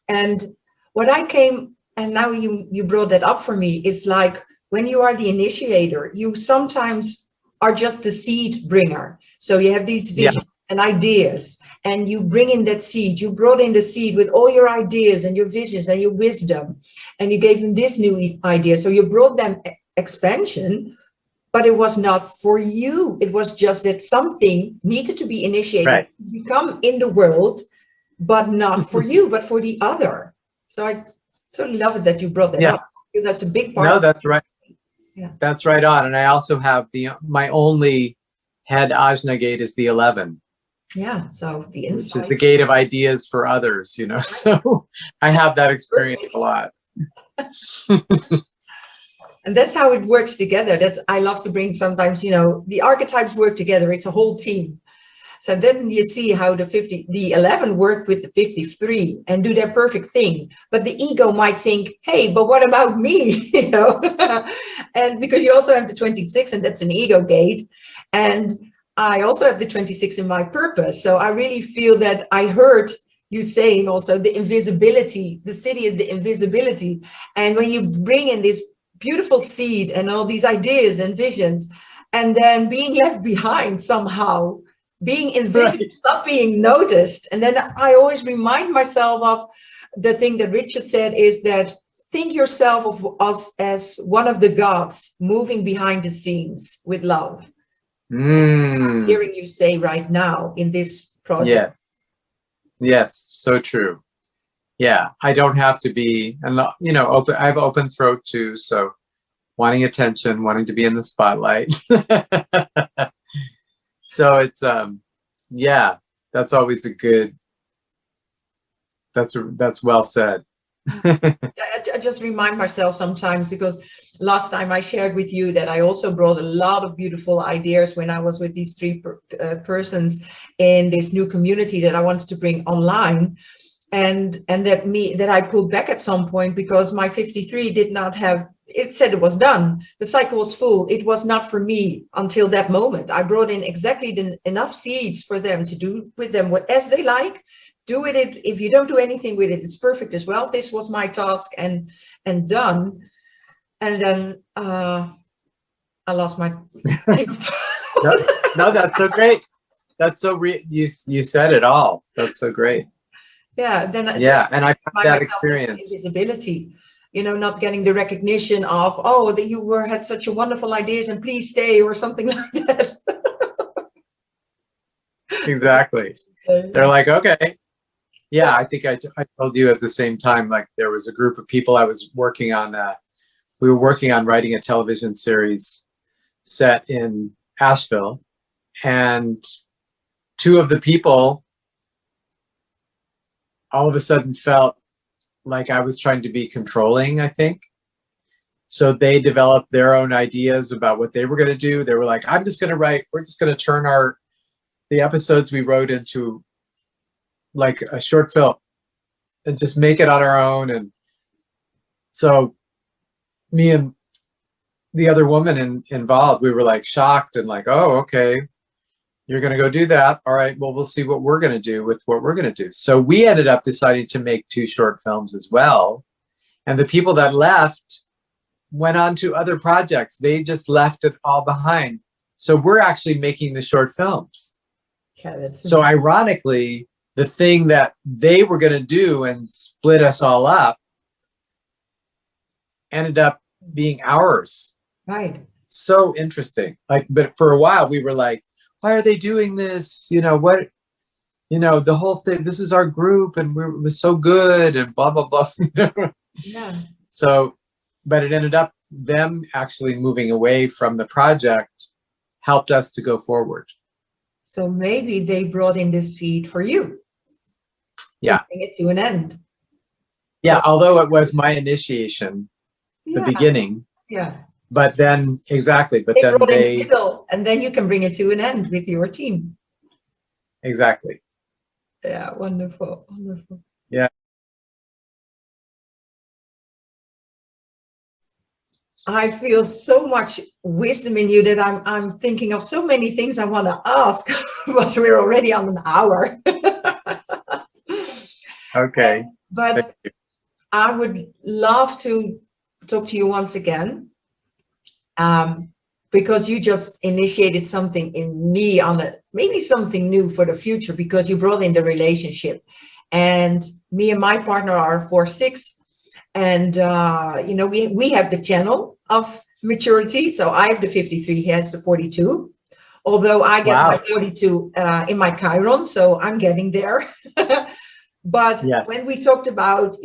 A: And what I came, and now you brought that up for me, is like when you are the initiator, you sometimes are just the seed bringer. So you have these visions and ideas, and you bring in that seed. You brought in the seed with all your ideas and your visions and your wisdom, and you gave them this new idea. So you brought them expansion, but it was not for you. It was just that something needed to be initiated, become in the world, but not for you, but for the other. So I totally love it that you brought that up. That's a big part.
B: No, that's right.
A: Yeah,
B: that's right on. And I also have my only head Ajna gate is the 11.
A: Yeah, so the insight,
B: which is the gate of ideas for others, you know. So I have that experience a lot.
A: And that's how it works together. I love to bring sometimes, you know, the archetypes work together. It's a whole team. So then you see how the 11 work with the 53 and do their perfect thing. But the ego might think, hey, but what about me? You know, and because you also have the 26, and that's an ego gate. And I also have the 26 in my purpose. So I really feel that I heard you saying also the invisibility. The city is the invisibility. And when you bring in this beautiful seed and all these ideas and visions, and then being left behind somehow, being invisible, not being noticed. And then I always remind myself of the thing that Richard said, is that think yourself of us as one of the gods moving behind the scenes with love. I'm hearing you say right now in this project.
B: Yes, so true. Yeah, I don't have to be, and you know, open. I have open throat too, so wanting attention, wanting to be in the spotlight. So it's yeah, that's always a good. That's well said.
A: I just remind myself sometimes, because last time I shared with you that I also brought a lot of beautiful ideas when I was with these three persons in this new community that I wanted to bring online, and that I pulled back at some point because my 53 did not have. It said it was done. The cycle was full. It was not for me until that moment. I brought in exactly enough seeds for them to do with them what as they like. Do with it. If you don't do anything with it, it's perfect as well. This was my task and done. And then I lost my.
B: No, that's so great. That's so you said it all. That's so great.
A: Yeah. Then
B: and I have that experience.
A: Invisibility. You know, not getting the recognition of, oh, that you had such a wonderful ideas and please stay or something like that.
B: Exactly. They're like, okay. Yeah, I think I told you at the same time, like there was a group of people I was working on. We were working on writing a television series set in Asheville. And two of the people all of a sudden felt like I was trying to be controlling, I think. So they developed their own ideas about what they were going to do. They were like, I'm just going to write, we're just going to turn the episodes we wrote into like a short film and just make it on our own. And so me and the other woman involved, we were like shocked and like, oh, okay, you're going to go do that. All right, well, we'll see what we're going to do with what we're going to do. So we ended up deciding to make 2 short films as well. And the people that left went on to other projects. They just left it all behind. So we're actually making the short films.
A: Yeah,
B: so ironically, the thing that they were going to do and split us all up ended up being ours.
A: Right.
B: So interesting. Like, but for a while we were like, why are they doing this? You know, what, you know, the whole thing, this is our group and it was so good and blah, blah, blah.
A: Yeah.
B: So, but it ended up them actually moving away from the project helped us to go forward.
A: So maybe they brought in this seed for you.
B: Yeah.
A: To bring it to an end.
B: Yeah. Although it was my initiation, the beginning.
A: Yeah.
B: But then, exactly. But
A: they
B: then
A: brought in the middle, and then you can bring it to an end with your team.
B: Exactly.
A: Yeah. Wonderful. Wonderful.
B: Yeah.
A: I feel so much wisdom in you that I'm thinking of so many things I want to ask, but we're already on an hour.
B: Okay.
A: But I would love to talk to you once again, because you just initiated something in me on maybe something new for the future, because you brought in the relationship. And me and my partner are 4/6. And, we have the channel of maturity. So I have the 53, he has the 42. Although I get my 42 in my Chiron, so I'm getting there. But when we talked about,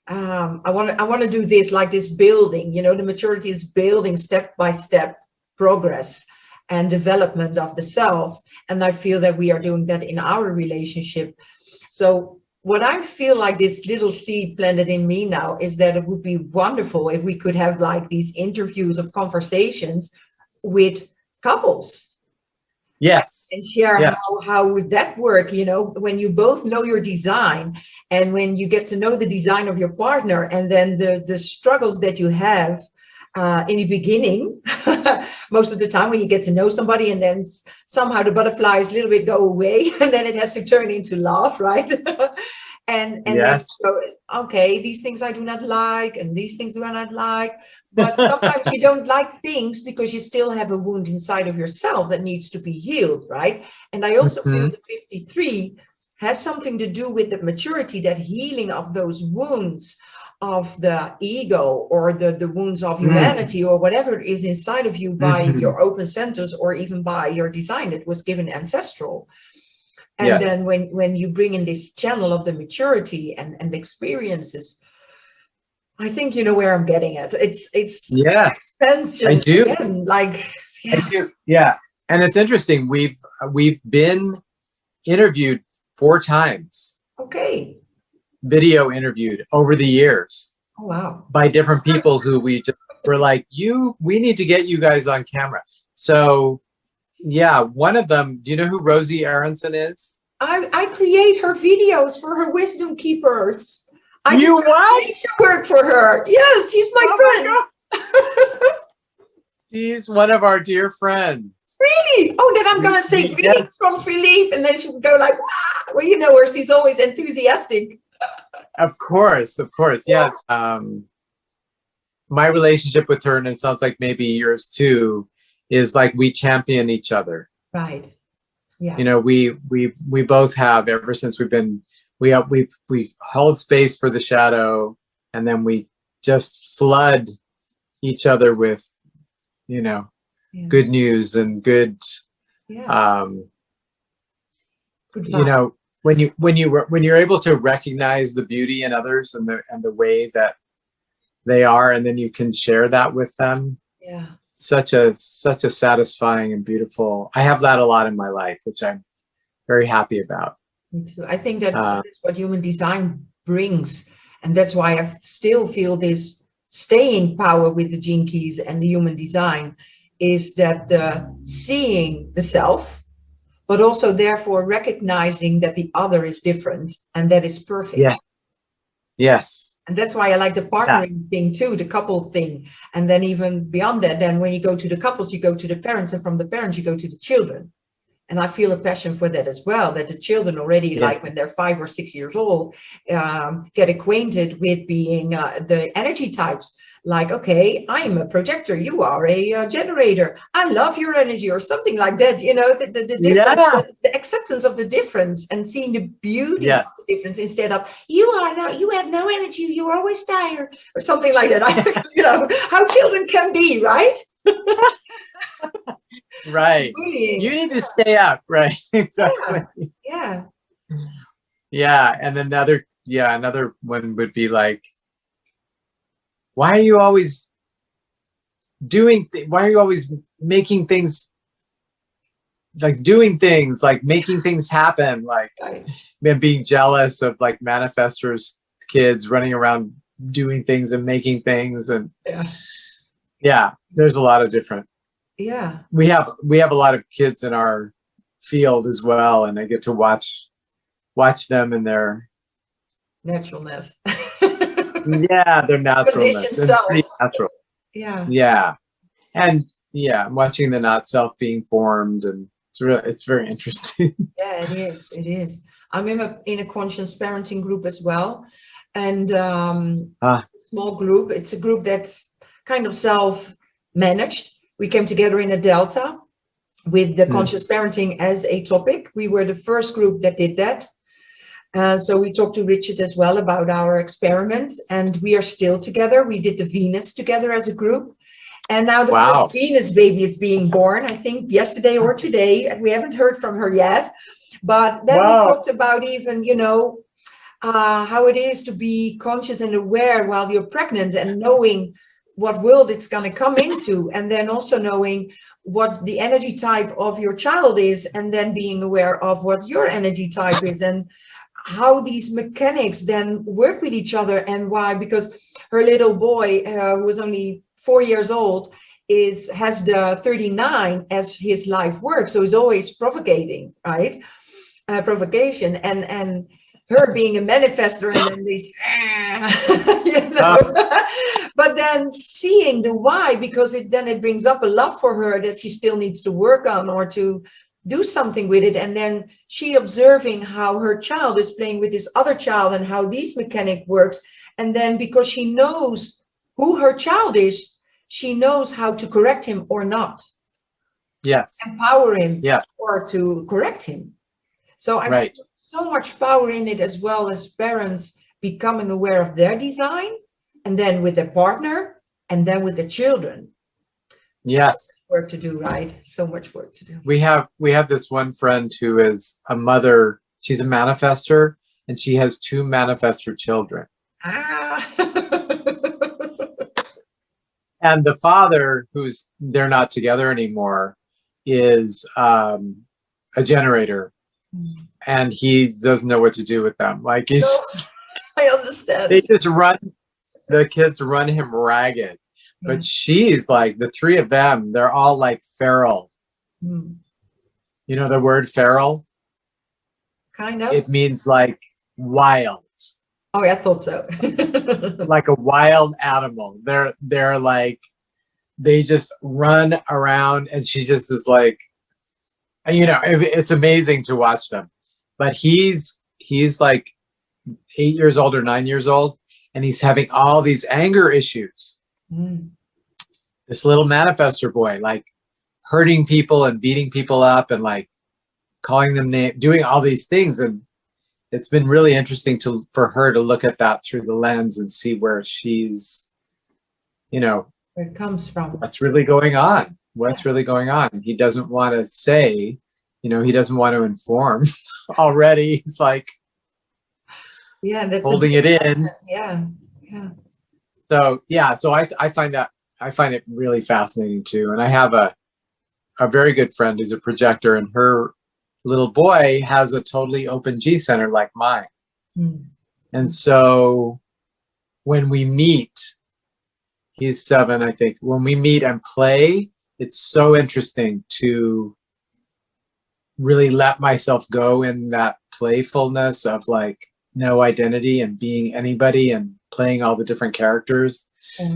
A: I want to do this, like this building, the maturity is building step-by-step progress and development of the self. And I feel that we are doing that in our relationship. So what I feel like this little seed planted in me now is that it would be wonderful if we could have like these interviews of conversations with couples.
B: Yes.
A: And share how would that work, when you both know your design, and when you get to know the design of your partner, and then the struggles that you have in the beginning, most of the time when you get to know somebody, and then somehow the butterflies a little bit go away, and then it has to turn into love, right? and then so, okay, these things I do not like, and these things do I not like. But sometimes you don't like things because you still have a wound inside of yourself that needs to be healed, right? And I also feel the 53 has something to do with the maturity, that healing of those wounds of the ego, or the wounds of humanity, or whatever is inside of you by your open centers, or even by your design that was given ancestral. And then when you bring in this channel of the maturity and the experiences, I think you know where I'm getting at. It's expansion.
B: I do.
A: Again, like
B: I do. Yeah. And it's interesting. We've been interviewed 4 times.
A: Okay.
B: Video interviewed over the years.
A: Oh, wow.
B: By different people who we just were like, we need to get you guys on camera. So yeah, one of them, do you know who Rosie Aronson is?
A: I create her videos for her wisdom keepers. I work for her. Yes, she's my friend.
B: She's one of our dear friends.
A: Really? Oh, then I'm gonna say greetings from Phillipe, and then she would go like, wow. Well, you know her, she's always enthusiastic.
B: Of course. Yeah. My relationship with her, and it sounds like maybe yours too, is like we champion each other.
A: Right. Yeah.
B: We both have, ever since we've been, we hold space for the shadow, and then we just flood each other with, good news and good, good when you're able to recognize the beauty in others and the way that they are, and then you can share that with them.
A: Yeah.
B: Such a satisfying and beautiful. I have that a lot in my life, which I'm very happy about.
A: Me too. I think that is what human design brings, and that's why I still feel this staying power with the gene keys and the human design is that the seeing the self, but also therefore recognizing that the other is different and that is perfect.
B: Yes.
A: And that's why I like the partnering thing too, the couple thing. And then even beyond that, then when you go to the couples, you go to the parents, and from the parents, you go to the children. And I feel a passion for that as well, that the children already, like when they're 5 or 6 years old, get acquainted with being the energy types. Like, okay, I'm a projector, you are a generator. I love your energy, or something like that. The difference, the acceptance of the difference, and seeing the beauty of the difference, instead of you have no energy, you're always tired, or something like that. How children can be, right?
B: Right.
A: Bullying.
B: You need to stay up, right? Exactly.
A: Yeah.
B: And then another one would be like, why are you always making things, like doing things, like making things happen, like and being jealous of like manifestors kids running around doing things and making things, and there's a lot of different.
A: Yeah.
B: We have a lot of kids in our field as well, and I get to watch them in their
A: naturalness.
B: their naturalness. It's pretty natural.
A: Yeah.
B: Yeah. And yeah, I'm watching the not self being formed, and it's very interesting.
A: Yeah, it is. It is. I'm in a conscious parenting group as well. And small group. It's a group that's kind of self-managed. We came together in a Delta with the conscious parenting as a topic. We were the first group that did that. So we talked to Richard as well about our experiment, and we are still together. We did the Venus together as a group. And now the first Venus baby is being born, I think yesterday or today. We haven't heard from her yet. But then we talked about even, you know, how it is to be conscious and aware while you're pregnant, and knowing what world it's going to come into, and then also knowing what the energy type of your child is, and then being aware of what your energy type is, and how these mechanics then work with each other, and why. Because her little boy, who was only 4 years old, has the 39 as his life work, so he's always provocating, right? Provocation, and her being a manifester, and then these, you know. But then seeing the why, because it brings up a love for her that she still needs to work on, or to do something with it. And then she observing how her child is playing with this other child, and how this mechanic works. And then because she knows who her child is, she knows how to correct him or not.
B: Yes.
A: Empower him,
B: yes,
A: or to correct him. So I feel so much power in it, as well as parents becoming aware of their design, and then with their partner, and then with the children.
B: Yes.
A: So much work to do, right? So much work to do.
B: We have this one friend who is a mother. She's a manifester, and she has 2 manifester children. And the father, they're not together anymore, is a generator. And he doesn't know what to do with them. Like,
A: I understand.
B: They just the kids run him ragged. But she's like, the 3 of them, they're all like feral. You know the word feral?
A: Kind of.
B: It means like wild.
A: Oh, I thought so.
B: Like a wild animal. They're like, they just run around, and she just is like, you know, it's amazing to watch them. But he's like 8 years old or 9 years old, and he's having all these anger issues. This little manifester boy, like hurting people and beating people up, and like calling them names, doing all these things. And it's been really interesting for her to look at that through the lens and see where she's, you know,
A: where it comes from.
B: What's really going on? What's really going on? He doesn't want to say, you know, he doesn't want to inform already. He's like,
A: that's
B: holding it in.
A: Yeah.
B: So I find it really fascinating too. And I have a very good friend who's a projector, and her little boy has a totally open G center like mine. And so when we meet, he's 7, I think. When we meet and play, it's so interesting to really let myself go in that playfulness of like no identity and being anybody and playing all the different characters.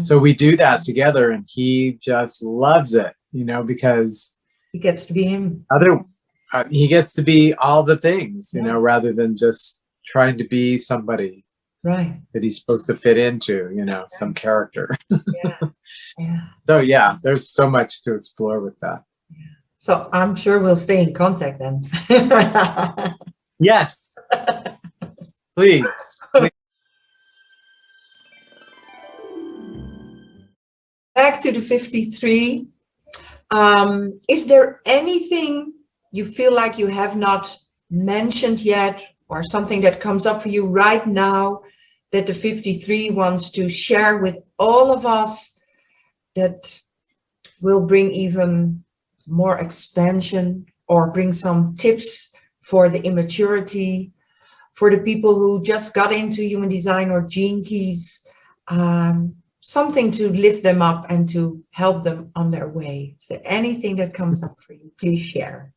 B: So we do that together, and he just loves it, you know, because
A: he gets to be him.
B: He gets to be all the things, you know, rather than just trying to be somebody that he's supposed to fit into, you know, some character. So there's so much to explore with that.
A: So I'm sure we'll stay in contact then.
B: Yes. Please.
A: Back to the 53. Is there anything you feel like you have not mentioned yet, or something that comes up for you right now that the 53 wants to share with all of us, that will bring even more expansion, or bring some tips for the immaturity, for the people who just got into human design or gene keys, something to lift them up and to help them on their way? Is there anything that comes up for you? Please share.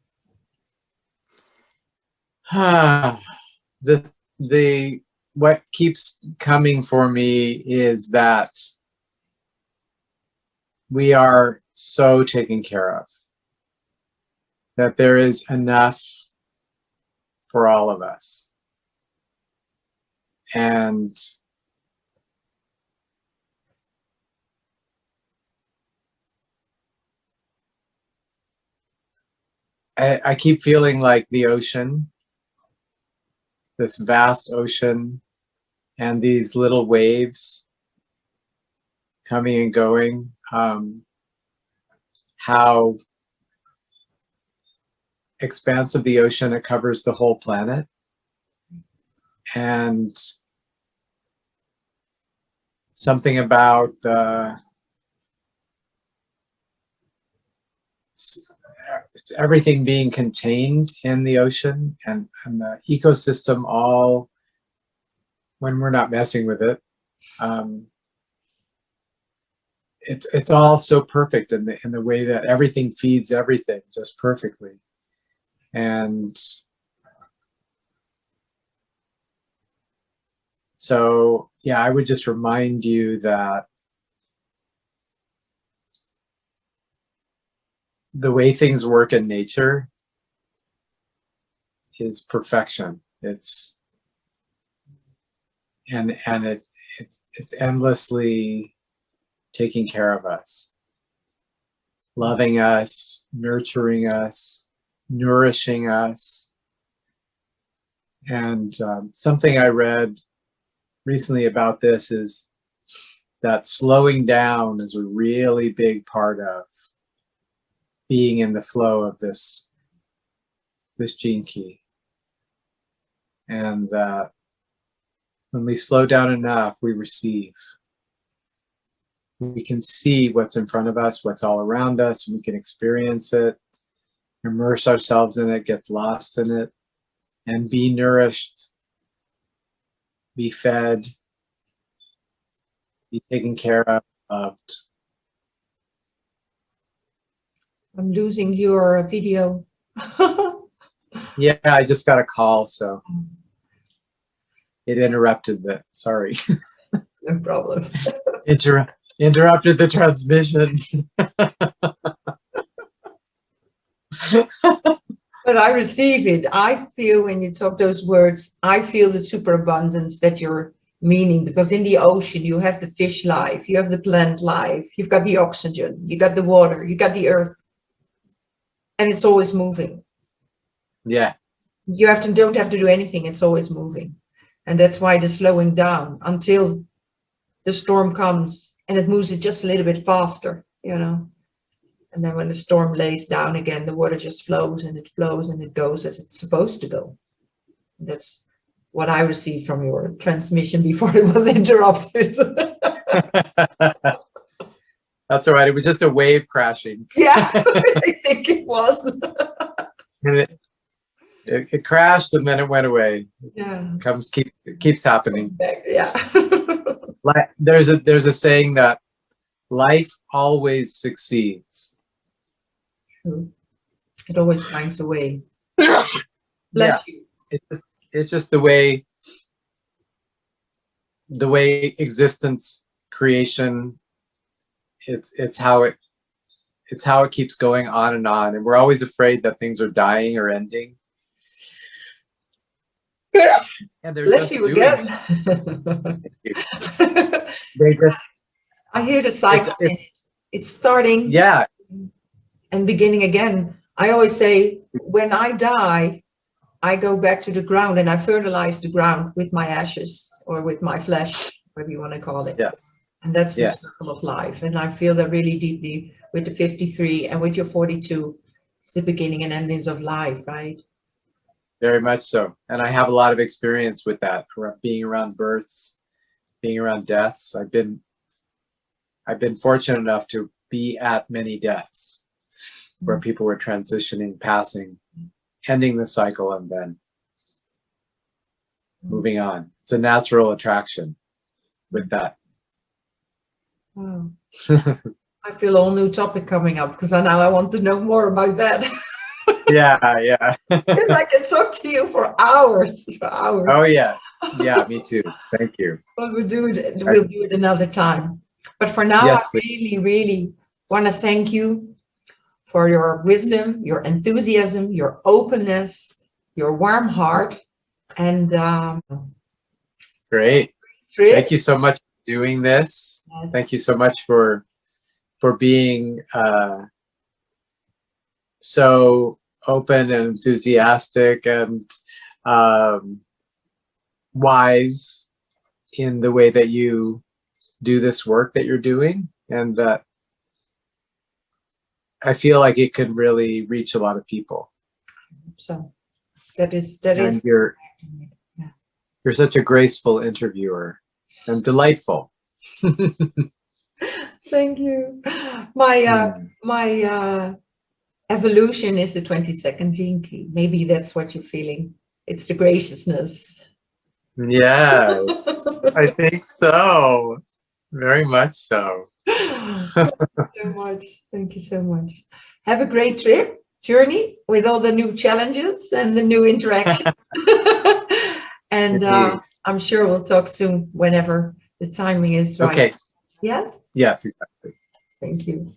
B: What keeps coming for me is that we are so taken care of, that there is enough for all of us. And I keep feeling like the ocean, this vast ocean, and these little waves coming and going, how expansive the ocean, it covers the whole planet. And something about it's everything being contained in the ocean, and the ecosystem, all when we're not messing with it, it's all so perfect in the way that everything feeds everything just perfectly. And so, yeah, I would just remind you that the way things work in nature is perfection. It's endlessly taking care of us, loving us, nurturing us, nourishing us. And something I read recently about this is that slowing down is a really big part of being in the flow of this gene key. And that when we slow down enough, we receive. We can see what's in front of us, what's all around us, and we can experience it, immerse ourselves in it, get lost in it, and be nourished, be fed, be taken care of, loved.
A: I'm losing your video.
B: Yeah, I just got a call, so it interrupted that. Sorry.
A: No problem.
B: Interrupted the transmission.
A: But I receive it. I feel when you talk those words, I feel the superabundance that you're meaning, because in the ocean, you have the fish life, you have the plant life, you've got the oxygen, you got the water, you got the earth. And it's always moving.
B: Yeah.
A: You don't have to do anything. It's always moving. And that's why the slowing down until the storm comes and it moves it just a little bit faster, you know. And then when the storm lays down again, the water just flows and it goes as it's supposed to go. That's what I received from your transmission before it was interrupted.
B: That's all right. It was just a wave crashing.
A: Yeah, I think it was.
B: And it crashed and then it went away.
A: Yeah.
B: It keeps happening.
A: Yeah.
B: There's a saying that life always succeeds.
A: True. It always finds a way. Bless you.
B: It's just the way existence, creation, it's how it keeps going on, and we're always afraid that things are dying or ending. And they're
A: Bless
B: just
A: you
B: doing
A: again.
B: They just,
A: I hear the cycle in it. It's starting,
B: yeah,
A: and beginning again. I always say, when I die, I go back to the ground and I fertilize the ground with my ashes or with my flesh, whatever you want to call it.
B: yes.
A: And that's the
B: Yes.
A: circle of life. And I feel that really deeply with the 53 and with your 42. It's the beginning and endings of life, right?
B: Very much so. And I have a lot of experience with that, being around births, being around deaths. I've been fortunate enough to be at many deaths where people were transitioning, passing, ending the cycle, and then moving on. It's a natural attraction with that.
A: Wow. I feel a whole new topic coming up because now I want to know more about that.
B: Yeah.
A: Because I can talk to you for hours.
B: Oh yes. Yeah, me too. Thank you.
A: But we'll do it another time. But for now,
B: Yes,
A: I really, really want to thank you for your wisdom, your enthusiasm, your openness, your warm heart, and
B: Great.
A: trip.
B: Thank you so much for doing this. Thank you so much for being so open and enthusiastic and wise in the way that you do this work that you're doing, and that I feel like it could really reach a lot of people.
A: So that is
B: And you're such a graceful interviewer and delightful.
A: Thank you. My evolution is the 22nd gene key. Maybe that's what you're feeling. It's the graciousness.
B: Yes, I think so. Very much so.
A: Thank you so much. Thank you so much. Have a great journey with all the new challenges and the new interactions. And I'm sure we'll talk soon whenever the timing is right.
B: Okay.
A: Yes?
B: Yes, exactly.
A: Thank you.